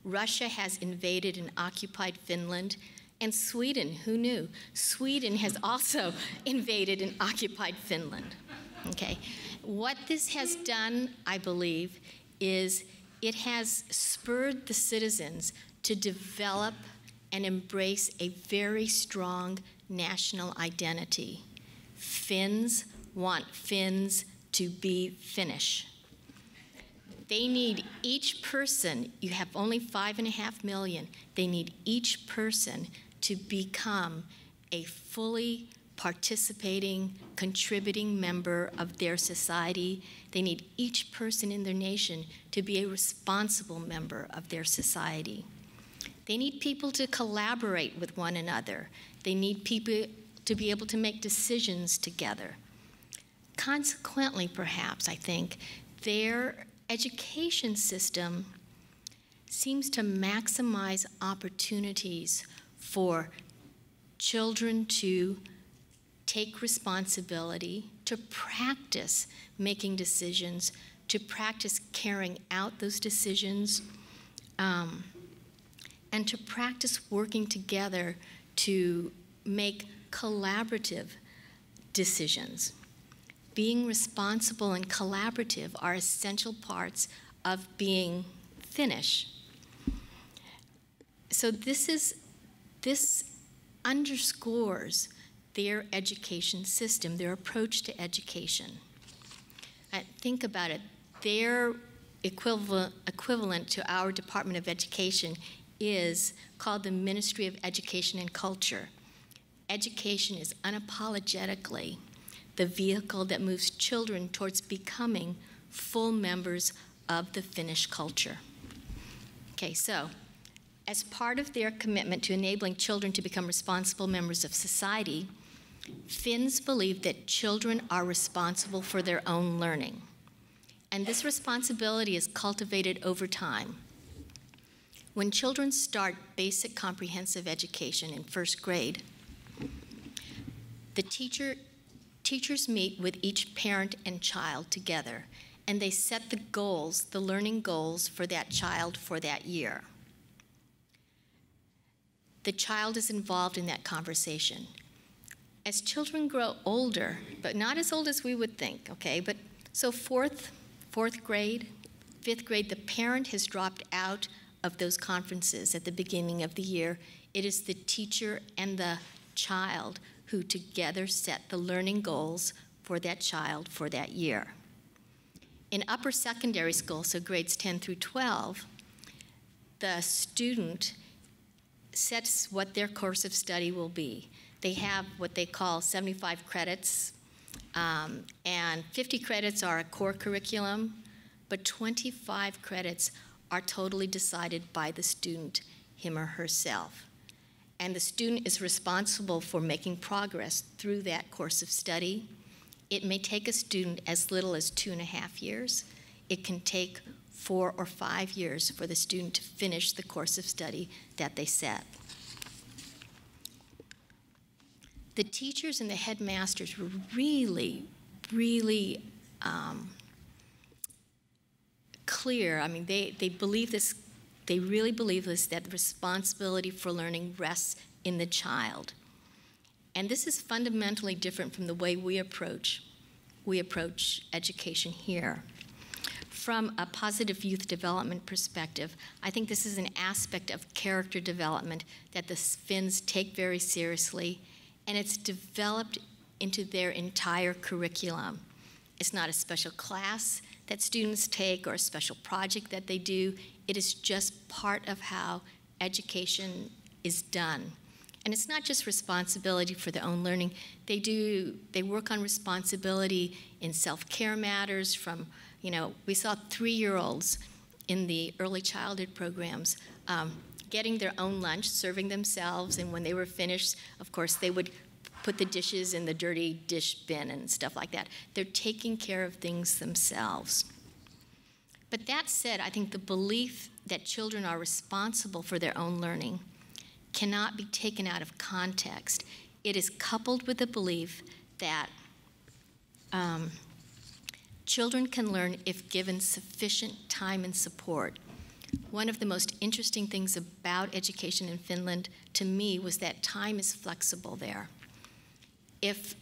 [SPEAKER 5] Russia has invaded and occupied Finland, and Sweden, who knew? Sweden has also invaded and occupied Finland, okay? What this has done, I believe, is it has spurred the citizens to develop and embrace a very strong national identity. Finns want Finns to be Finnish. They need each person, you have only 5.5 million, they need each person to become a fully participating, contributing member of their society. They need each person in their nation to be a responsible member of their society. They need people to collaborate with one another. They need people to be able to make decisions together. Consequently, perhaps, I think, their education system seems to maximize opportunities for children to take responsibility, to practice making decisions, to practice carrying out those decisions, and to practice working together to make collaborative decisions. Being responsible and collaborative are essential parts of being Finnish. So this underscores their education system, their approach to education. Think about it. Their equivalent to our Department of Education is called the Ministry of Education and Culture. Education is unapologetically the vehicle that moves children towards becoming full members of the Finnish culture. Okay, so as part of their commitment to enabling children to become responsible members of society, Finns believe that children are responsible for their own learning. And this responsibility is cultivated over time. When children start basic comprehensive education in first grade, the teachers meet with each parent and child together, and they set the goals, the learning goals for that child for that year. The child is involved in that conversation. As children grow older, but not as old as we would think, okay, but so fourth grade, fifth grade, the parent has dropped out of those conferences at the beginning of the year. It is the teacher and the child who together set the learning goals for that child for that year. In upper secondary school, so grades 10 through 12, the student sets what their course of study will be. They have what they call 75 credits, and 50 credits are a core curriculum, but 25 credits are totally decided by the student, him or herself. And the student is responsible for making progress through that course of study. It may take a student as little as 2.5 years. It can take 4 or 5 years for the student to finish the course of study that they set. The teachers and the headmasters were really clear. I mean, they believe this, they really believe this, that the responsibility for learning rests in the child. And this is fundamentally different from the way we approach education here. From a positive youth development perspective, I think this is an aspect of character development that the Finns take very seriously, and it's developed into their entire curriculum. It's not a special class that students take or a special project that they do. It is just part of how education is done. And it's not just responsibility for their own learning. They work on responsibility in self-care matters from, we saw 3-year-olds in the early childhood programs getting their own lunch, serving themselves, and when they were finished, of course, they would put the dishes in the dirty dish bin and stuff like that. They're taking care of things themselves. But that said, I think the belief that children are responsible for their own learning cannot be taken out of context. It is coupled with the belief that children can learn if given sufficient time and support. One of the most interesting things about education in Finland, to me, was that time is flexible there. If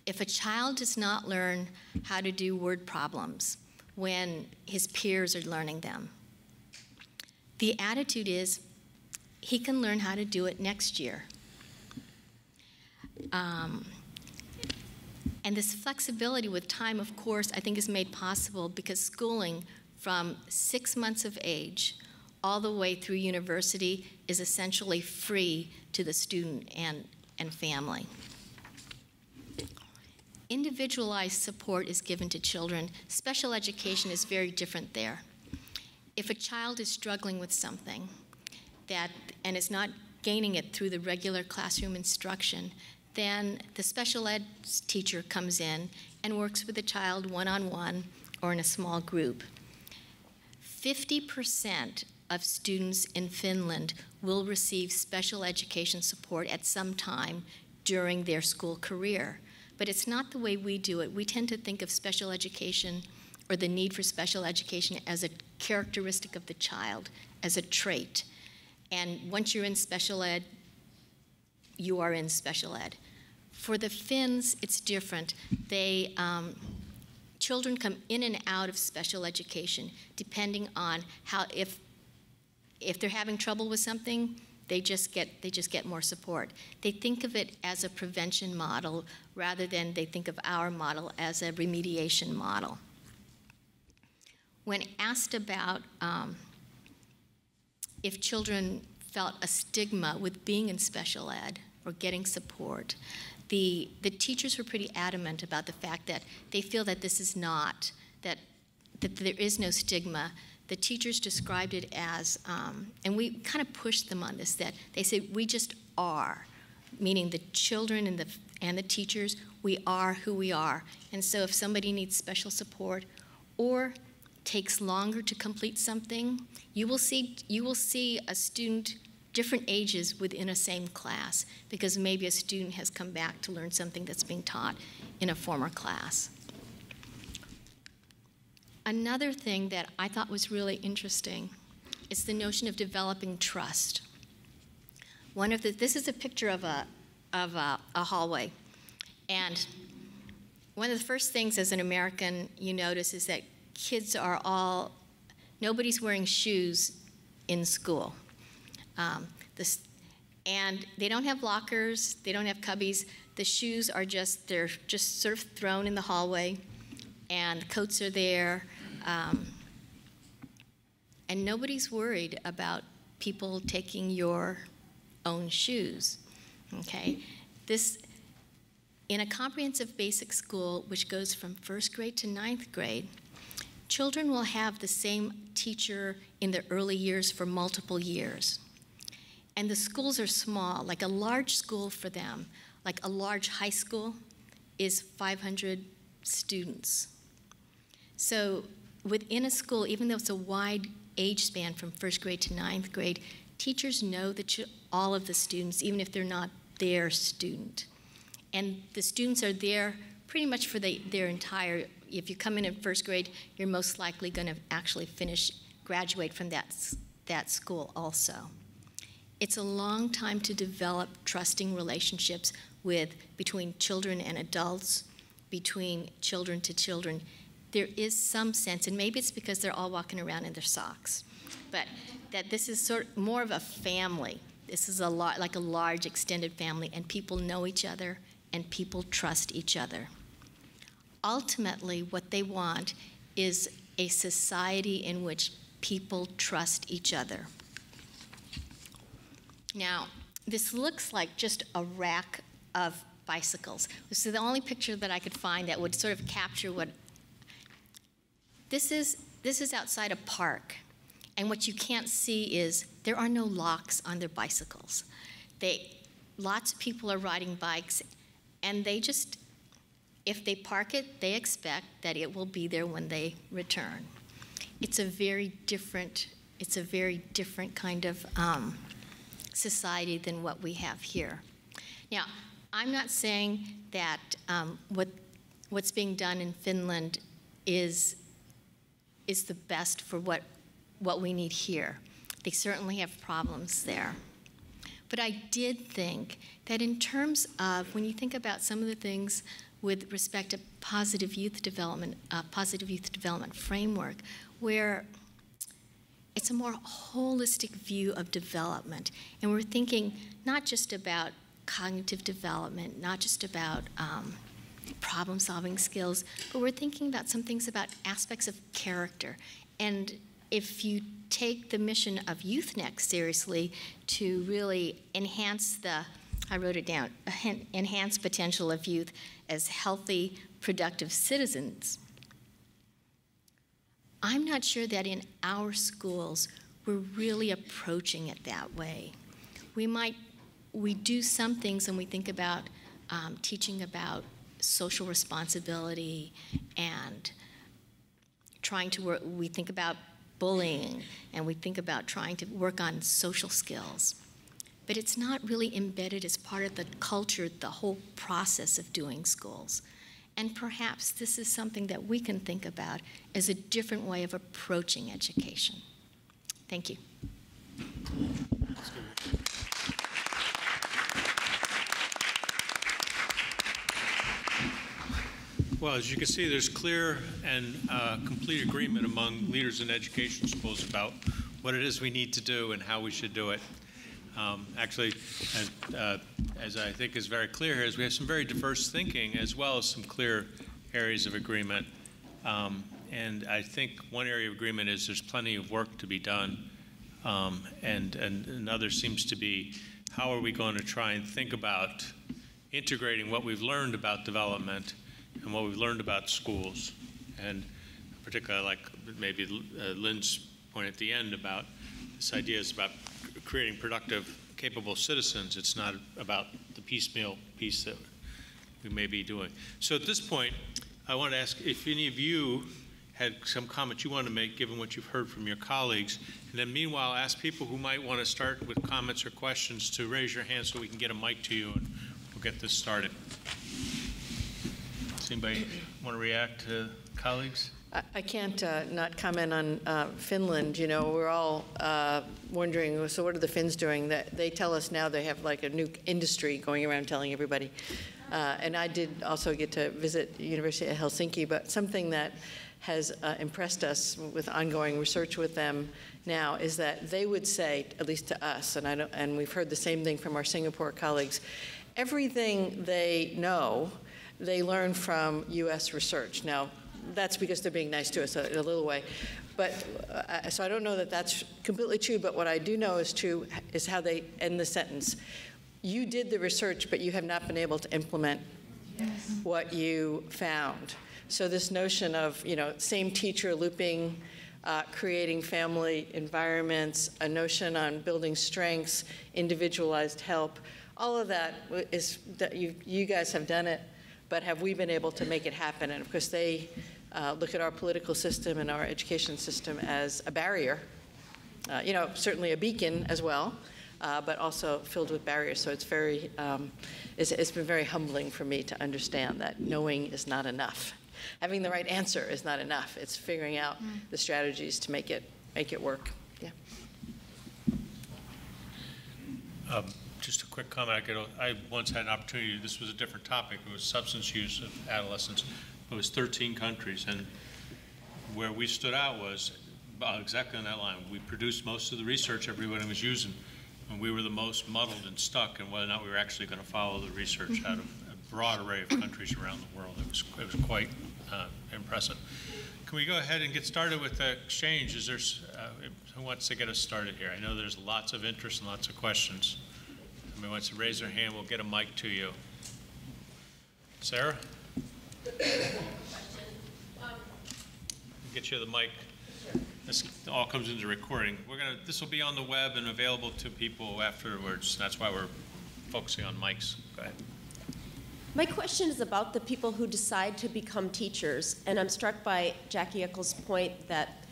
[SPEAKER 5] a child does not learn how to do word problems when his peers are learning them, the attitude is he can learn how to do it next year. And this flexibility with time, of course, I think is made possible because schooling from 6 months of age all the way through university is essentially free to the student and family. Individualized support is given to children. Special education is very different there. If a child is struggling with something and is not gaining it through the regular classroom instruction, then the special ed teacher comes in and works with the child one-on-one or in a small group. 50% of students in Finland will receive special education support at some time during their school career. But it's not the way we do it. We tend to think of special education or the need for special education as a characteristic of the child, as a trait. And once you're in special ed, you are in special ed. For the Finns, it's different. Children come in and out of special education depending on how, if they're having trouble with something, they just get more support. They think of it as a prevention model rather than they think of our model as a remediation model. When asked about if children felt a stigma with being in special ed or getting support, the teachers were pretty adamant about the fact that they feel that this is not, that there is no stigma. The teachers described it as, and we kind of pushed them on this, that they say, we just are, meaning the children and the teachers, we are who we are. And so if somebody needs special support or takes longer to complete something, you will see a student different ages within a same class because maybe a student has come back to learn something that's being taught in a former class. Another thing that I thought was really interesting is the notion of developing trust. This is a picture of a hallway, and one of the first things as an American you notice is that kids are nobody's wearing shoes in school. And they don't have lockers, they don't have cubbies. The shoes are they're just sort of thrown in the hallway, and the coats are there. And nobody's worried about people taking your own shoes, okay? In a comprehensive basic school, which goes from 1st grade to 9th grade, children will have the same teacher in their early years for multiple years. And the schools are small, like a large school for them, like a large high school is 500 students. So within a school, even though it's a wide age span from 1st grade to 9th grade, teachers know all of the students, even if they're not their student. And the students are there pretty much for their entire, if you come in first grade, you're most likely going to actually graduate from that school also. It's a long time to develop trusting relationships between children and adults, between children to children. There is some sense, and maybe it's because they're all walking around in their socks, but that this is sort of more of a family. This is like a large extended family, and people know each other, and people trust each other. Ultimately, what they want is a society in which people trust each other. Now, this looks like just a rack of bicycles. This is the only picture that I could find that would sort of capture what this is outside a park, and what you can't see is there are no locks on their bicycles. Lots of people are riding bikes, and they just, if they park it, they expect that it will be there when they return. It's a very different kind of society than what we have here. Now, I'm not saying that what's being done in Finland is the best for what we need here. They certainly have problems there. But I did think that in terms of, when you think about some of the things with respect to positive youth development framework, where it's a more holistic view of development. And we're thinking not just about cognitive development, not just about problem-solving skills, but we're thinking about some things about aspects of character. And if you take the mission of Youth-Nex seriously to really enhance I wrote it down, enhance potential of youth as healthy, productive citizens, I'm not sure that in our schools we're really approaching it that way. We do some things and we think about teaching about social responsibility and trying to work, we think about bullying, and we think about trying to work on social skills. But it's not really embedded as part of the culture, the whole process of doing schools. And perhaps this is something that we can think about as a different way of approaching education. Thank you.
[SPEAKER 1] Well, as you can see, there's clear and complete agreement among leaders in education schools about what it is we need to do and how we should do it. Actually, as I think is very clear here, is we have some very diverse thinking as well as some clear areas of agreement. And I think one area of agreement is there's plenty of work to be done. And another seems to be, how are we going to try and think about integrating what we've learned about development and what we've learned about schools. And particularly like maybe Lynn's point at the end about this idea is about creating productive, capable citizens. It's not about the piecemeal piece that we may be doing. So at this point, I want to ask if any of you had some comments you want to make given what you've heard from your colleagues, and then meanwhile ask people who might want to start with comments or questions to raise your hand so we can get a mic to you and we'll get this started. Does anybody want to react to colleagues?
[SPEAKER 2] I can't not comment on Finland. You know, we're all wondering, so what are the Finns doing? That they tell us now they have like a new industry going around telling everybody. And I did also get to visit the University of Helsinki, but something that has impressed us with ongoing research with them now is that they would say, at least to us, and we've heard the same thing from our Singapore colleagues, everything they know, they learn from U.S. research. Now, that's because they're being nice to us in a little way. But, so I don't know that that's completely true, but what I do know is true is how they end the sentence. You did the research, but you have not been able to implement what you found. So this notion of, you know, same teacher looping, creating family environments, a notion on building strengths, individualized help, all of that is that you guys have done it, but have we been able to make it happen? And of course they look at our political system and our education system as a barrier, you know, certainly a beacon as well, but also filled with barriers. So it's very, it's been very humbling for me to understand that knowing is not enough. Having the right answer is not enough. It's figuring out the strategies to make it work. Yeah.
[SPEAKER 1] Just a quick comment. I once had an opportunity, this was a different topic, it was substance use of adolescents. It was 13 countries, and where we stood out was exactly on that line. We produced most of the research everybody was using, and we were the most muddled and stuck in whether or not we were actually going to follow the research out of a broad array of countries around the world. It was quite impressive. Can we go ahead and get started with the exchange? Is there, who wants to get us started here? I know there's lots of interest and lots of questions. Somebody wants to raise their hand, we'll get a mic to you. Sarah? Get you the mic. This all comes into recording. This will be on the web and available to people afterwards. That's why we're focusing on mics. Go ahead.
[SPEAKER 4] My question is about the people who decide to become teachers, and I'm struck by Jackie Eccles' point that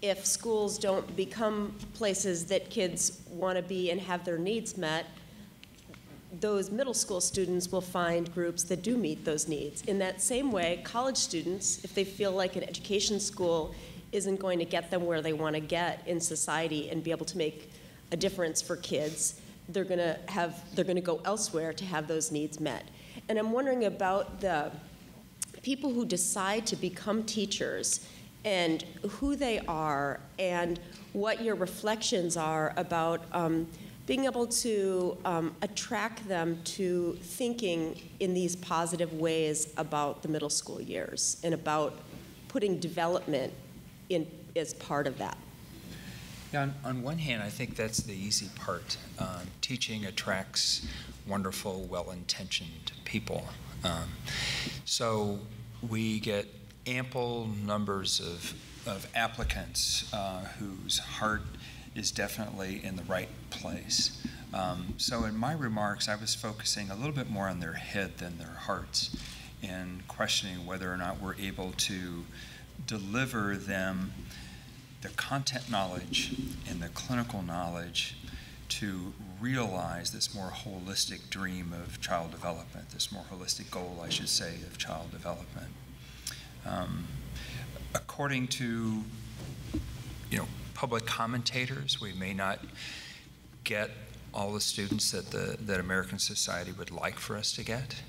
[SPEAKER 4] if schools don't become places that kids want to be and have their needs met, those middle school students will find groups that do meet those needs. In that same way, college students, if they feel like an education school isn't going to get them where they want to get in society and be able to make a difference for kids, they're going to go elsewhere to have those needs met. And I'm wondering about the people who decide to become teachers and who they are and what your reflections are about being able to attract them to thinking in these positive ways about the middle school years and about putting development in as part of that.
[SPEAKER 3] Yeah, on one hand, I think that's the easy part. Teaching attracts wonderful, well-intentioned people. So we get ample numbers of applicants whose heart is definitely in the right place. So in my remarks, I was focusing a little bit more on their head than their hearts and questioning whether or not we're able to deliver them the content knowledge and the clinical knowledge to realize this more holistic dream of child development, this more holistic goal, I should say, of child development. According to, public commentators, we may not get all the students that American society would like for us to get,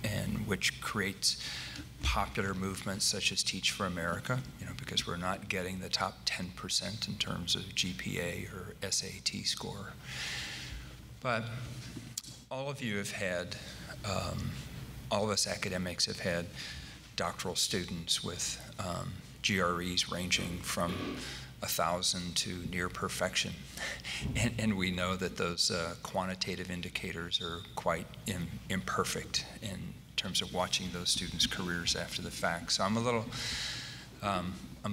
[SPEAKER 3] and which creates popular movements such as Teach for America, because we're not getting the top 10% in terms of GPA or SAT score. But all of you have had, all of us academics have had doctoral students with GREs ranging from 1,000 to near perfection. And we know that those quantitative indicators are quite imperfect in terms of watching those students' careers after the fact. So I'm a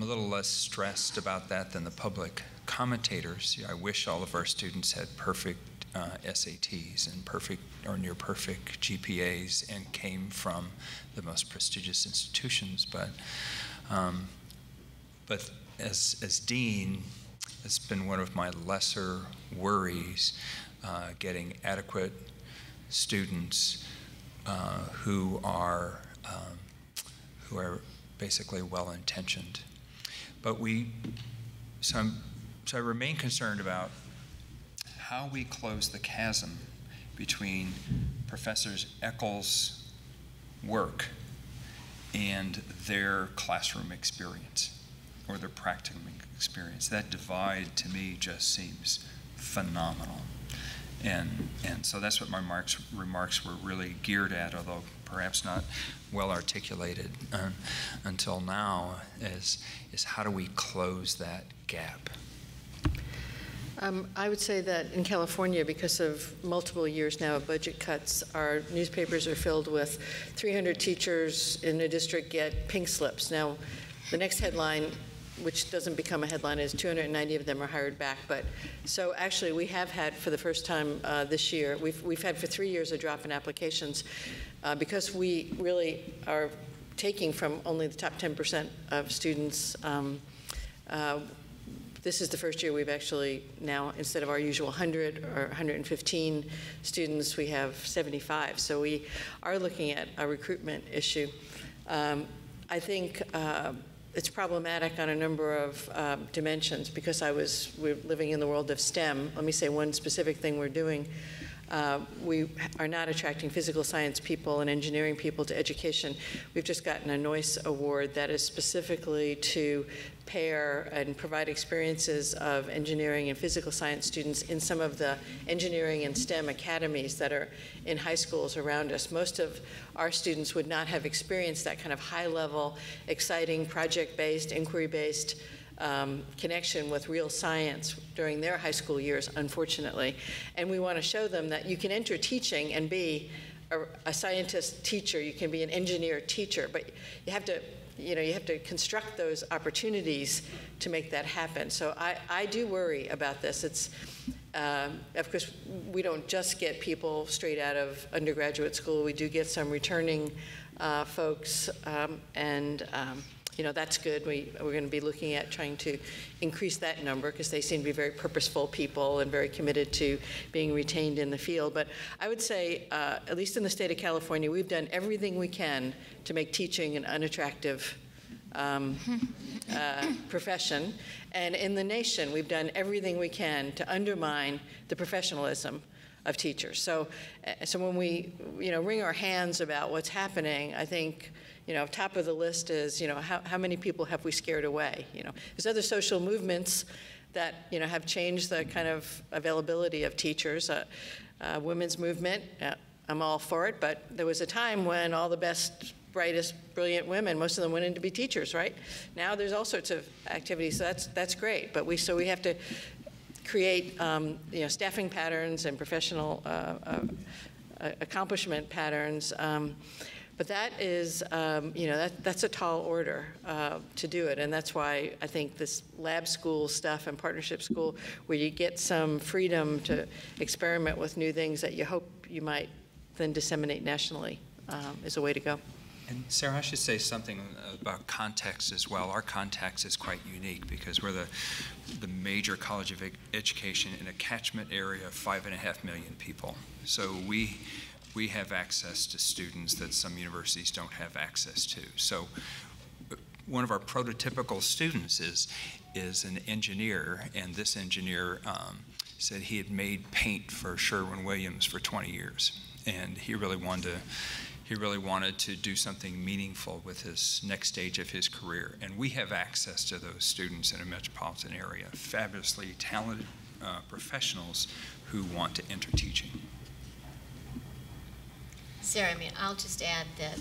[SPEAKER 3] little less stressed about that than the public commentators. I wish all of our students had perfect SATs and perfect or near perfect GPAs and came from the most prestigious institutions, but as dean, it's been one of my lesser worries, getting adequate students who are basically well-intentioned. But so I remain concerned about how we close the chasm between Professor Eccles' work and their classroom experience or their practicum experience. That divide to me just seems phenomenal. And so that's what my remarks were really geared at, although perhaps not well articulated until now, is how do we close that gap?
[SPEAKER 2] I would say that in California, because of multiple years now of budget cuts, our newspapers are filled with 300 teachers in a district get pink slips. Now, the next headline, which doesn't become a headline, is 290 of them are hired back. But so actually, we have had for the first time this year, we've had for 3 years a drop in applications because we really are taking from only the top 10% of students. this is the first year we've actually now, instead of our usual 100 or 115 students, we have 75. So we are looking at a recruitment issue. I think it's problematic on a number of dimensions because we're living in the world of STEM. Let me say one specific thing we're doing. We are not attracting physical science people and engineering people to education. We've just gotten a NOICE award that is specifically to pair and provide experiences of engineering and physical science students in some of the engineering and STEM academies that are in high schools around us. Most of our students would not have experienced that kind of high-level, exciting, project-based, inquiry-based connection with real science during their high school years, unfortunately. And we want to show them that you can enter teaching and be a scientist teacher, you can be an engineer teacher, but you have to construct those opportunities to make that happen. So I do worry about this. It's, of course, we don't just get people straight out of undergraduate school. We do get some returning folks, that's good. We're going to be looking at trying to increase that number because they seem to be very purposeful people and very committed to being retained in the field. But I would say, at least in the state of California, we've done everything we can to make teaching an unattractive profession. And in the nation, we've done everything we can to undermine the professionalism of teachers. So when we, wring our hands about what's happening, I think, top of the list is, how many people have we scared away? There's other social movements that, have changed the kind of availability of teachers. Women's movement, I'm all for it, but there was a time when all the best, brightest, brilliant women, most of them went in to be teachers, right? Now there's all sorts of activities, so that's great, but we have to create, staffing patterns and professional accomplishment patterns. But that is, that's a tall order to do it, and that's why I think this lab school stuff and partnership school, where you get some freedom to experiment with new things that you hope you might then disseminate nationally, is a way to go.
[SPEAKER 3] And Sarah, I should say something about context as well. Our context is quite unique because we're the major college of education in a catchment area of 5.5 million people. So we have access to students that some universities don't have access to. So one of our prototypical students is an engineer, and this engineer said he had made paint for Sherwin-Williams for 20 years, and he really wanted to do something meaningful with his next stage of his career. And we have access to those students in a metropolitan area, fabulously talented professionals who want to enter teaching.
[SPEAKER 5] Sarah, I'll just add that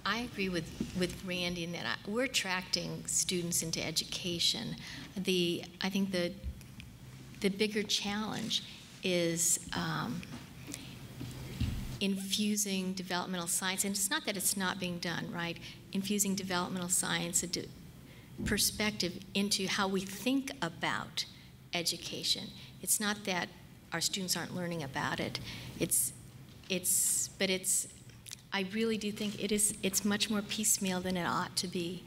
[SPEAKER 5] I agree with Randy in that we're attracting students into education. I think the bigger challenge is infusing developmental science, and it's not that it's not being done, right? Infusing developmental science perspective into how we think about education. It's not that our students aren't learning about it. I really do think it's much more piecemeal than it ought to be.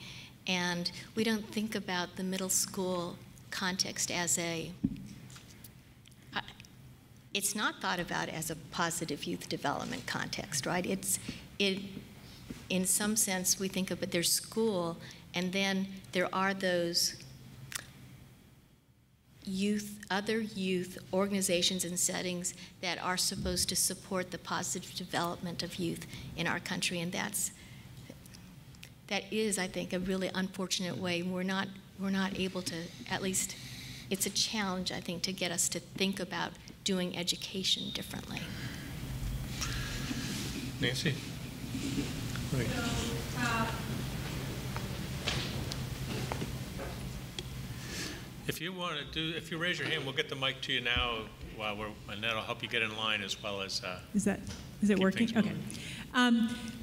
[SPEAKER 5] And we don't think about the middle school context as it's not thought about as a positive youth development context, right? In some sense, we think of it, there's school, and then there are those other youth organizations and settings that are supposed to support the positive development of youth in our country, and that is, I think, a really unfortunate way. We're not able to, at least, it's a challenge, I think, to get us to think about doing education differently.
[SPEAKER 1] Nancy? Right. If you raise your hand, we'll get the mic to you now and that'll help you get in line as well as.
[SPEAKER 6] Is it working? Okay.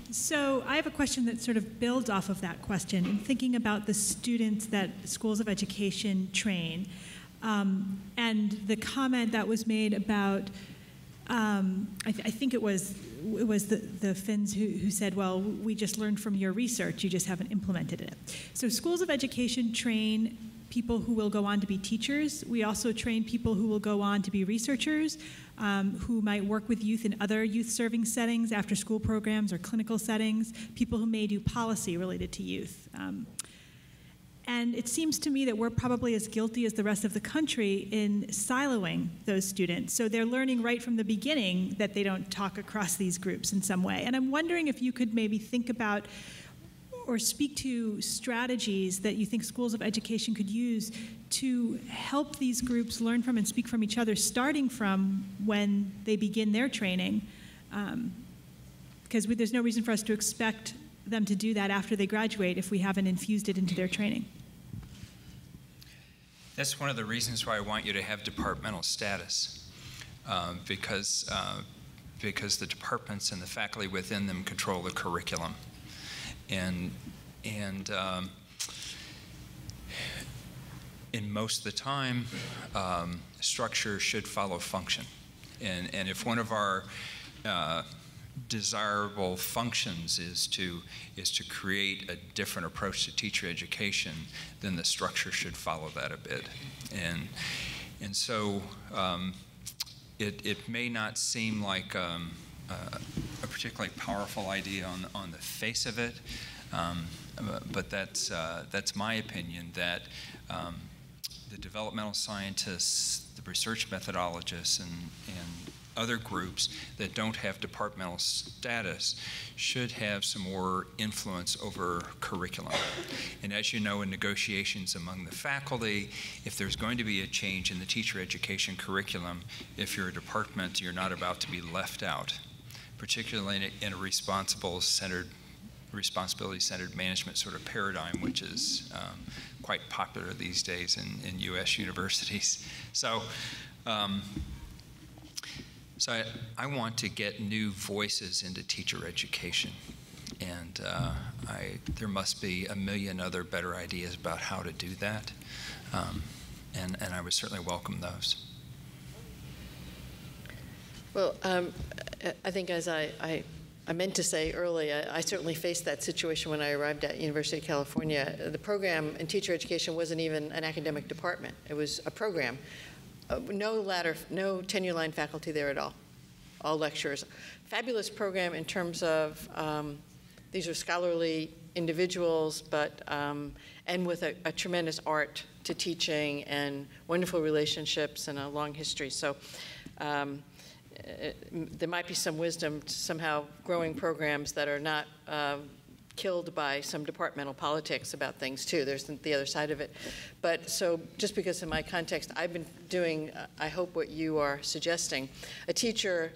[SPEAKER 6] So I have a question that sort of builds off of that question. In thinking about the students that schools of education train, and the comment that was made about, I think it was the Finns who said, well, we just learned from your research, you just haven't implemented it. So schools of education train people who will go on to be teachers. We also train people who will go on to be researchers, who might work with youth in other youth-serving settings, after-school programs or clinical settings, people who may do policy related to youth. And it seems to me that we're probably as guilty as the rest of the country in siloing those students. So they're learning right from the beginning that they don't talk across these groups in some way. And I'm wondering if you could maybe think about or speak to strategies that you think schools of education could use to help these groups learn from and speak from each other, starting from when they begin their training, because there's no reason for us to expect them to do that after they graduate if we haven't infused it into their training.
[SPEAKER 3] That's one of the reasons why I want you to have departmental status, because the departments and the faculty within them control the curriculum. And in most of the time, structure should follow function. And if one of our desirable functions is to create a different approach to teacher education, then the structure should follow that a bit. And so it may not seem like a particularly powerful idea on the face of it, but that's my opinion, that the developmental scientists, the research methodologists, and other groups that don't have departmental status should have some more influence over curriculum. And as you know, in negotiations among the faculty, if there's going to be a change in the teacher education curriculum, if you're a department, you're not about to be left out, particularly in a responsibility-centered management sort of paradigm, which is quite popular these days in U.S. universities. So I want to get new voices into teacher education, and there must be a million other better ideas about how to do that, and I would certainly welcome those.
[SPEAKER 2] Well, I think as I meant to say earlier, I certainly faced that situation when I arrived at University of California. The program in teacher education wasn't even an academic department. It was a program. No tenure line faculty there at all lecturers. Fabulous program in terms of these are scholarly individuals, but and with a tremendous art to teaching and wonderful relationships and a long history. So there might be some wisdom to somehow growing programs that are not killed by some departmental politics about things too. There's the other side of it. But so just because in my context, I've been doing, I hope what you are suggesting, a teacher,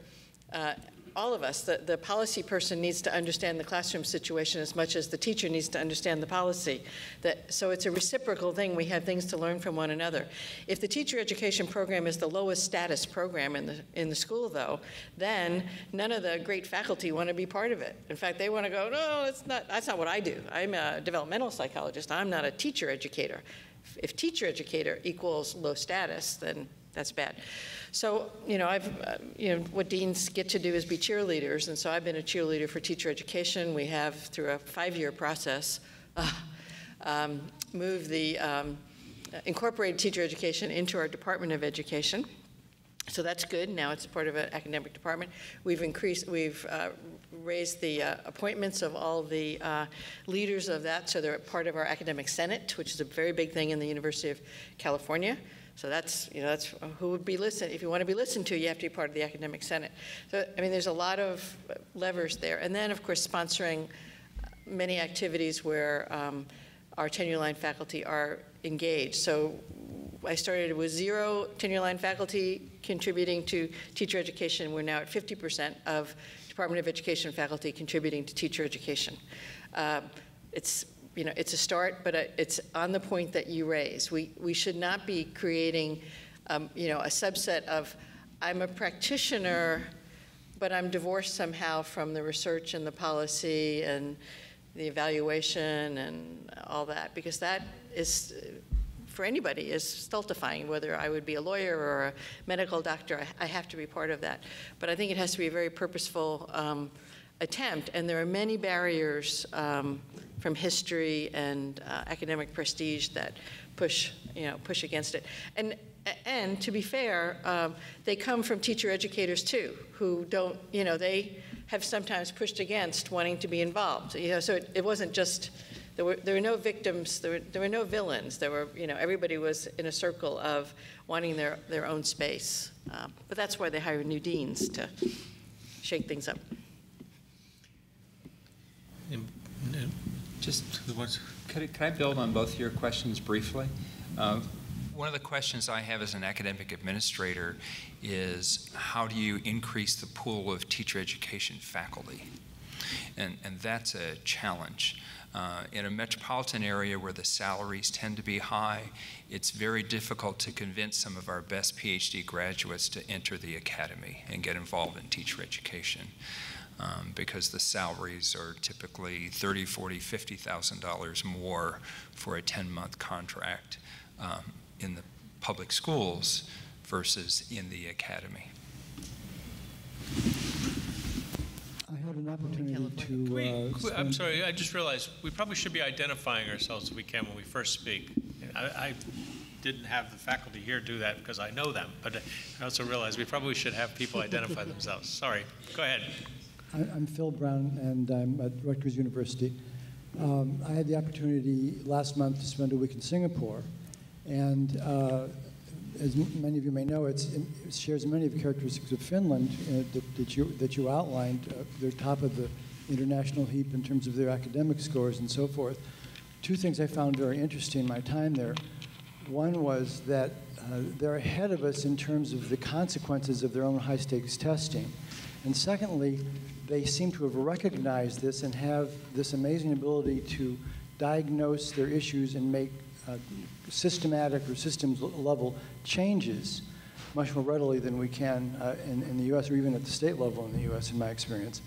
[SPEAKER 2] all of us, the policy person needs to understand the classroom situation as much as the teacher needs to understand the policy. So it's a reciprocal thing. We have things to learn from one another. If the teacher education program is the lowest status program in the school, though, then none of the great faculty want to be part of it. In fact, they want to go, no, that's not what I do. I'm a developmental psychologist. I'm not a teacher educator. If teacher educator equals low status, then that's bad. So, what deans get to do is be cheerleaders, and so I've been a cheerleader for teacher education. We have, through a 5-year process, moved the incorporated teacher education into our Department of Education. So that's good. Now it's part of an academic department. We've raised the appointments of all the leaders of that, so they're part of our academic senate, which is a very big thing in the University of California. So that's who would be listened. If you want to be listened to, you have to be part of the academic senate. So, there's a lot of levers there. And then, of course, sponsoring many activities where our tenure line faculty are engaged. So I started with 0 tenure line faculty contributing to teacher education. We're now at 50% of Department of Education faculty contributing to teacher education. It's a start, but it's on the point that you raise. We should not be creating, a subset of, I'm a practitioner, but I'm divorced somehow from the research and the policy and the evaluation and all that, because that is, for anybody, is stultifying. Whether I would be a lawyer or a medical doctor, I have to be part of that. But I think it has to be a very purposeful attempt, and there are many barriers from history and academic prestige that push against it. And to be fair, they come from teacher educators too, who don't, they have sometimes pushed against wanting to be involved. So it wasn't just, there were no victims, there were no villains. There were, everybody was in a circle of wanting their own space. But that's why they hire new deans, to shake things up.
[SPEAKER 3] Could I build on both your questions briefly? One of the questions I have as an academic administrator is, how do you increase the pool of teacher education faculty? And that's a challenge. In a metropolitan area where the salaries tend to be high, it's very difficult to convince some of our best PhD graduates to enter the academy and get involved in teacher education. Because the salaries are typically $30,000, $40,000, $50,000 more for a 10-month contract in the public schools versus in the academy.
[SPEAKER 7] I had an opportunity to...
[SPEAKER 1] I'm sorry, I just realized we probably should be identifying ourselves if we can when we first speak. I didn't have the faculty here do that because I know them, but I also realized we probably should have people identify themselves. Sorry, go ahead.
[SPEAKER 7] I'm Phil Brown, and I'm at Rutgers University. I had the opportunity last month to spend a week in Singapore, and as many of you may know, it shares many of the characteristics of Finland that you outlined. They're top of the international heap in terms of their academic scores and so forth. Two things I found very interesting in my time there. One was that they're ahead of us in terms of the consequences of their own high-stakes testing. And secondly, they seem to have recognized this and have this amazing ability to diagnose their issues and make systematic or systems level changes much more readily than we can in the U.S. or even at the state level in the U.S. in my experience.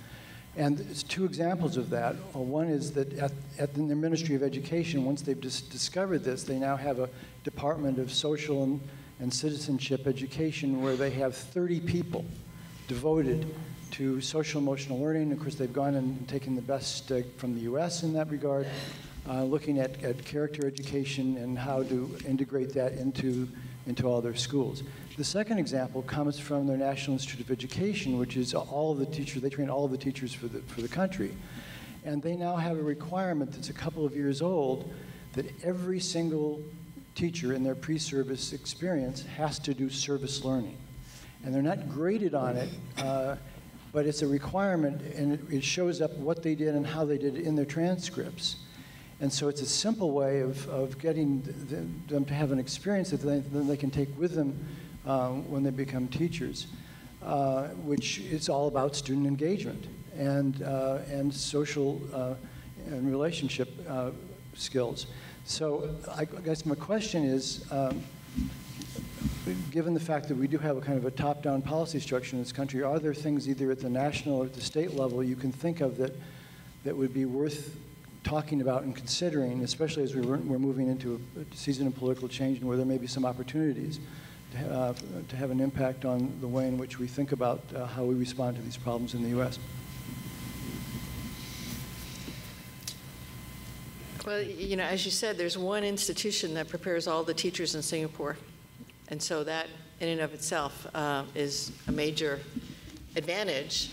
[SPEAKER 7] And there's two examples of that. One is that at the Ministry of Education, once they've discovered this, they now have a Department of Social and Citizenship Education where they have 30 people devoted to social emotional learning. Of course, they've gone and taken the best from the U.S. in that regard, looking at character education and how to integrate that into all their schools. The second example comes from their National Institute of Education, which is all of the teachers, they train all of the teachers for the country. And they now have a requirement that's a couple of years old that every single teacher in their pre-service experience has to do service learning. And they're not graded on it, but it's a requirement, and it shows up what they did and how they did it in their transcripts. And so it's a simple way of getting them to have an experience that then they can take with them when they become teachers, which is all about student engagement and social and relationship skills. So I guess my question is, given the fact that we do have a kind of a top-down policy structure in this country, are there things either at the national or at the state level you can think of that would be worth talking about and considering, especially as we're moving into a season of political change and where there may be some opportunities to have an impact on the way in which we think about how we respond to these problems in the U.S.?
[SPEAKER 2] Well, as you said, there's one institution that prepares all the teachers in Singapore. And so that, in and of itself, is a major advantage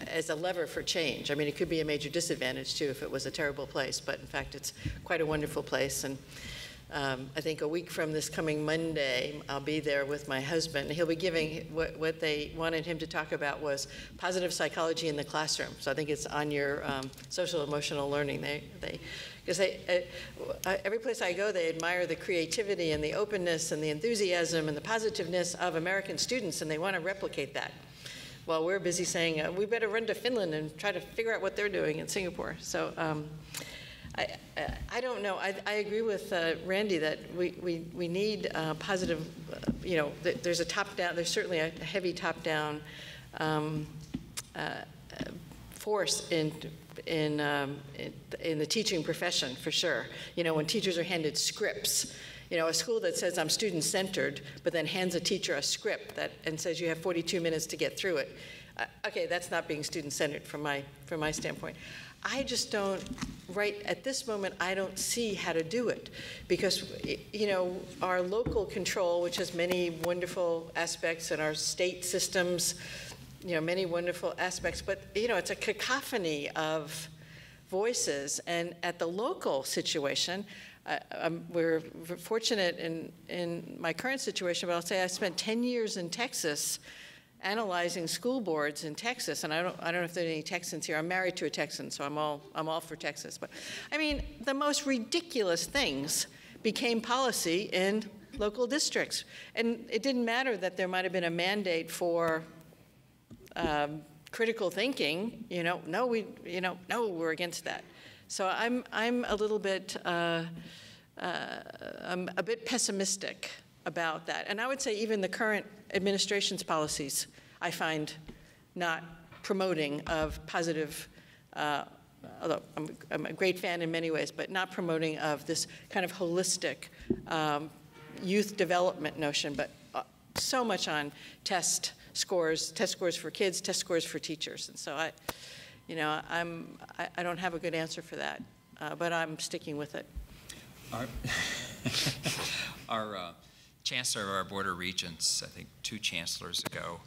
[SPEAKER 2] as a lever for change. I mean, it could be a major disadvantage, too, if it was a terrible place. But, in fact, it's quite a wonderful place. And I think a week from this coming Monday, I'll be there with my husband. He'll be giving what they wanted him to talk about was positive psychology in the classroom. So I think it's on your social emotional learning. Because every place I go, they admire the creativity and the openness and the enthusiasm and the positiveness of American students, and they want to replicate that. While we're busy saying, we better run to Finland and try to figure out what they're doing in Singapore. So I don't know. I agree with Randy that we need positive, there's a top-down, there's certainly a heavy top-down force in the teaching profession, for sure. When teachers are handed scripts, a school that says I'm student-centered, but then hands a teacher a script and says you have 42 minutes to get through it. Okay, that's not being student-centered from my standpoint. I just don't, right at this moment, I don't see how to do it. Because, you know, our local control, which has many wonderful aspects, and our state systems, you know, many wonderful aspects, but, you know, it's a cacophony of voices. And at the local situation, we're fortunate in my current situation, but I'll say I spent 10 years in Texas analyzing school boards in Texas, and I don't know if there are any Texans here. I'm married to a Texan, so I'm all for Texas. But I mean, the most ridiculous things became policy in local districts, and it didn't matter that there might have been a mandate for critical thinking. You know, no, we're against that. So I'm a little bit, I'm a bit pessimistic about that. And I would say even the current administration's policies, I find not promoting of positive, although I'm a great fan in many ways, but not promoting of this kind of holistic youth development notion, but so much on test scores for kids, test scores for teachers. And so I don't have a good answer for that, but I'm sticking with it.
[SPEAKER 3] Our Chancellor of our Board of Regents, I think 2 chancellors ago,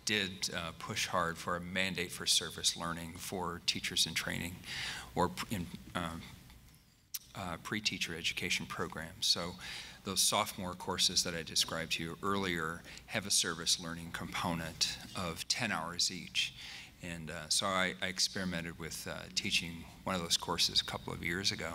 [SPEAKER 3] did push hard for a mandate for service learning for teachers in training or in pre-teacher education programs. So those sophomore courses that I described to you earlier have a service learning component of 10 hours each. And so I experimented with teaching one of those courses a couple of years ago.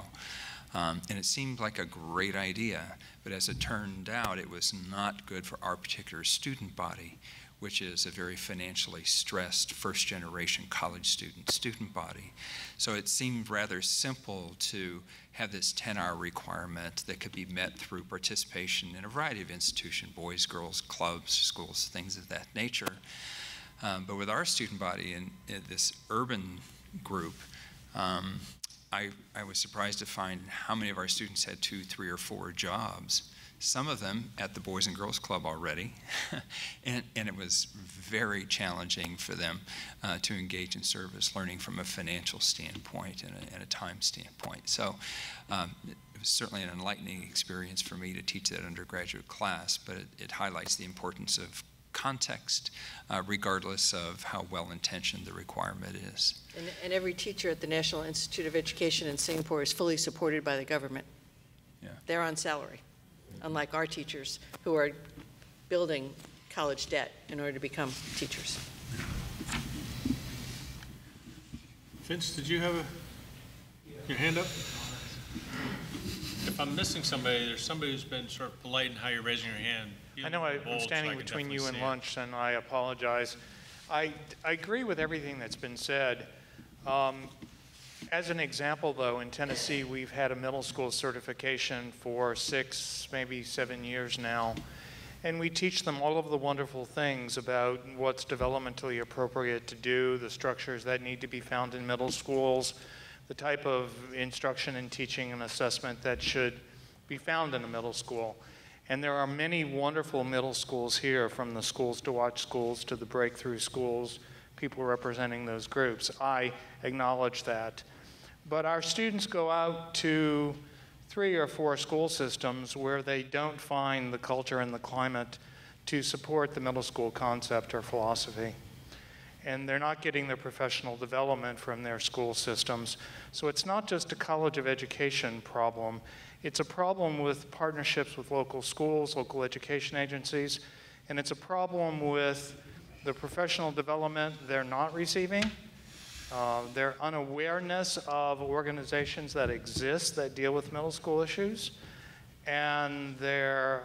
[SPEAKER 3] And it seemed like a great idea, but as it turned out, it was not good for our particular student body, which is a very financially stressed first-generation college student body. So it seemed rather simple to have this 10-hour requirement that could be met through participation in a variety of institutions, boys, girls, clubs, schools, things of that nature. But with our student body in this urban group, I was surprised to find how many of our students had 2, 3, or 4 jobs. Some of them at the Boys and Girls Club already, and it was very challenging for them to engage in service learning from a financial standpoint and a time standpoint. So it was certainly an enlightening experience for me to teach that undergraduate class, but it highlights the importance of context, regardless of how well-intentioned the requirement is.
[SPEAKER 2] And every teacher at the National Institute of Education in Singapore is fully supported by the government.
[SPEAKER 3] Yeah.
[SPEAKER 2] They're on salary, unlike our teachers who are building college debt in order to become teachers.
[SPEAKER 1] Vince, did you have your hand up? If I'm missing somebody, there's somebody who's been sort of polite in how you're raising your hand.
[SPEAKER 8] I know I'm standing between you and lunch, and I apologize. I agree with everything that's been said. As an example, though, in Tennessee, we've had a middle school certification for 6, maybe 7 years now, and we teach them all of the wonderful things about what's developmentally appropriate to do, the structures that need to be found in middle schools, the type of instruction and teaching and assessment that should be found in a middle school. And there are many wonderful middle schools here, from the Schools to Watch schools to the breakthrough schools, people representing those groups. I acknowledge that. But our students go out to 3 or 4 school systems where they don't find the culture and the climate to support the middle school concept or philosophy. And they're not getting their professional development from their school systems. So it's not just a College of Education problem. It's a problem with partnerships with local schools, local education agencies, and it's a problem with the professional development they're not receiving, their unawareness of organizations that exist that deal with middle school issues, and their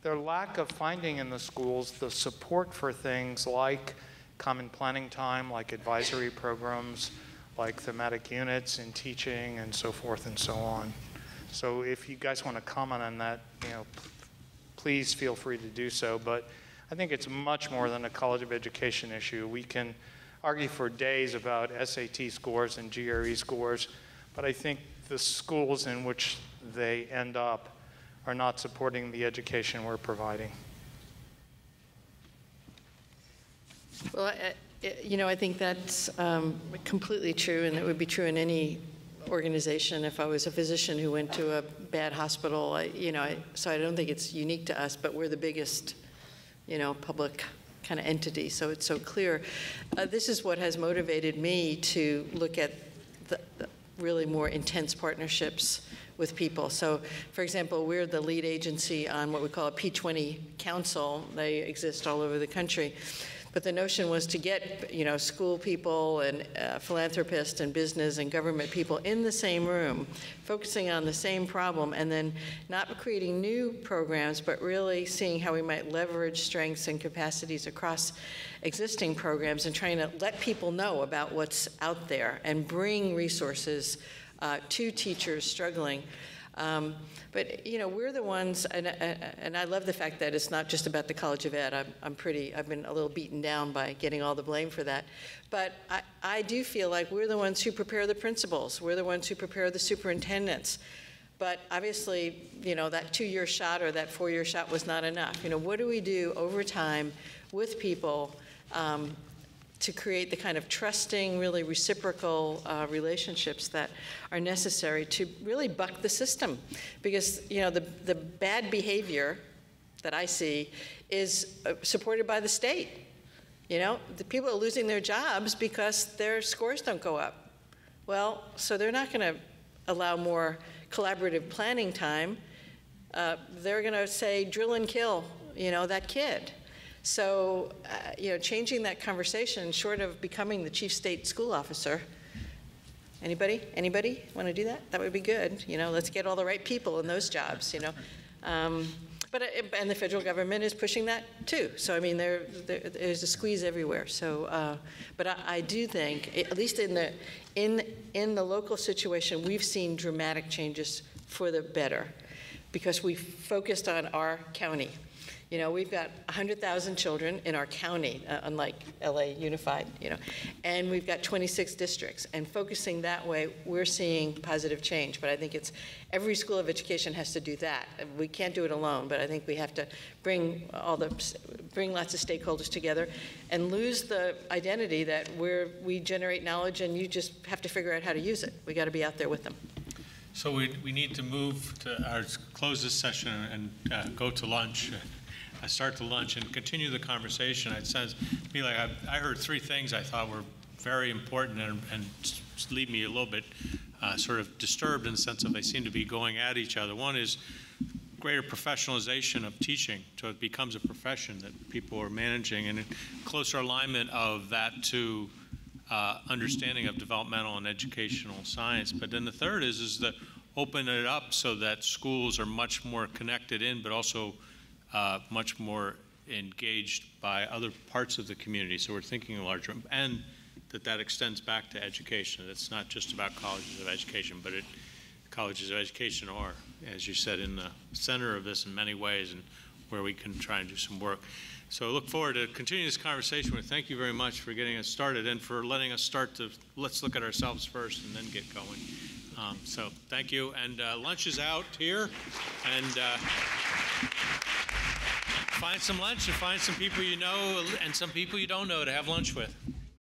[SPEAKER 8] lack of finding in the schools the support for things like common planning time, like advisory programs, like thematic units in teaching, and so forth and so on. So if you guys want to comment on that, please feel free to do so. But I think it's much more than a College of Education issue. We can argue for days about SAT scores and GRE scores, but I think the schools in which they end up are not supporting the education we're providing.
[SPEAKER 2] Well, I think that's completely true, and it would be true in any organization. If I was a physician who went to a bad hospital, so I don't think it's unique to us, but we're the biggest, public kind of entity, so it's so clear. This is what has motivated me to look at the really more intense partnerships with people. So, for example, we're the lead agency on what we call a P20 council. They exist all over the country. But the notion was to get, school people and philanthropists and business and government people in the same room, focusing on the same problem, and then not creating new programs, but really seeing how we might leverage strengths and capacities across existing programs and trying to let people know about what's out there and bring resources to teachers struggling. But we're the ones, and I love the fact that it's not just about the College of Ed. I've been a little beaten down by getting all the blame for that. But I do feel like we're the ones who prepare the principals. We're the ones who prepare the superintendents. But obviously, that 2-year shot or that 4-year shot was not enough. What do we do over time with people to create the kind of trusting, really reciprocal relationships that are necessary to really buck the system? Because, the bad behavior that I see is supported by the state. The people are losing their jobs because their scores don't go up. Well, so they're not going to allow more collaborative planning time. They're going to say, drill and kill, that kid. So, changing that conversation, short of becoming the chief state school officer. Anybody want to do that? That would be good. Let's get all the right people in those jobs. And the federal government is pushing that too. So I mean, there's a squeeze everywhere. So, but I do think, at least in the local situation, we've seen dramatic changes for the better, because we focused on our county. We've got 100,000 children in our county, unlike LA Unified, and we've got 26 districts. And focusing that way, we're seeing positive change. But I think every school of education has to do that. We can't do it alone, but I think we have to bring lots of stakeholders together and lose the identity that we generate knowledge and you just have to figure out how to use it. We got to be out there with them.
[SPEAKER 1] So we need to move to close this session and go to lunch. Start the lunch and continue the conversation. It sounds to me like I heard 3 things I thought were very important and leave me a little bit sort of disturbed in the sense of they seem to be going at each other. One is greater professionalization of teaching, so it becomes a profession that people are managing, and closer alignment of that to understanding of developmental and educational science. But then the third is to open it up so that schools are much more connected in, but also much more engaged by other parts of the community. So we're thinking larger, and that extends back to education. It's not just about colleges of education, but colleges of education are, as you said, in the center of this in many ways, and where we can try and do some work. So I look forward to continuing this conversation. Thank you very much for getting us started and for letting us let's look at ourselves first and then get going. So thank you. And lunch is out here. And find some lunch and find some people you know and some people you don't know to have lunch with.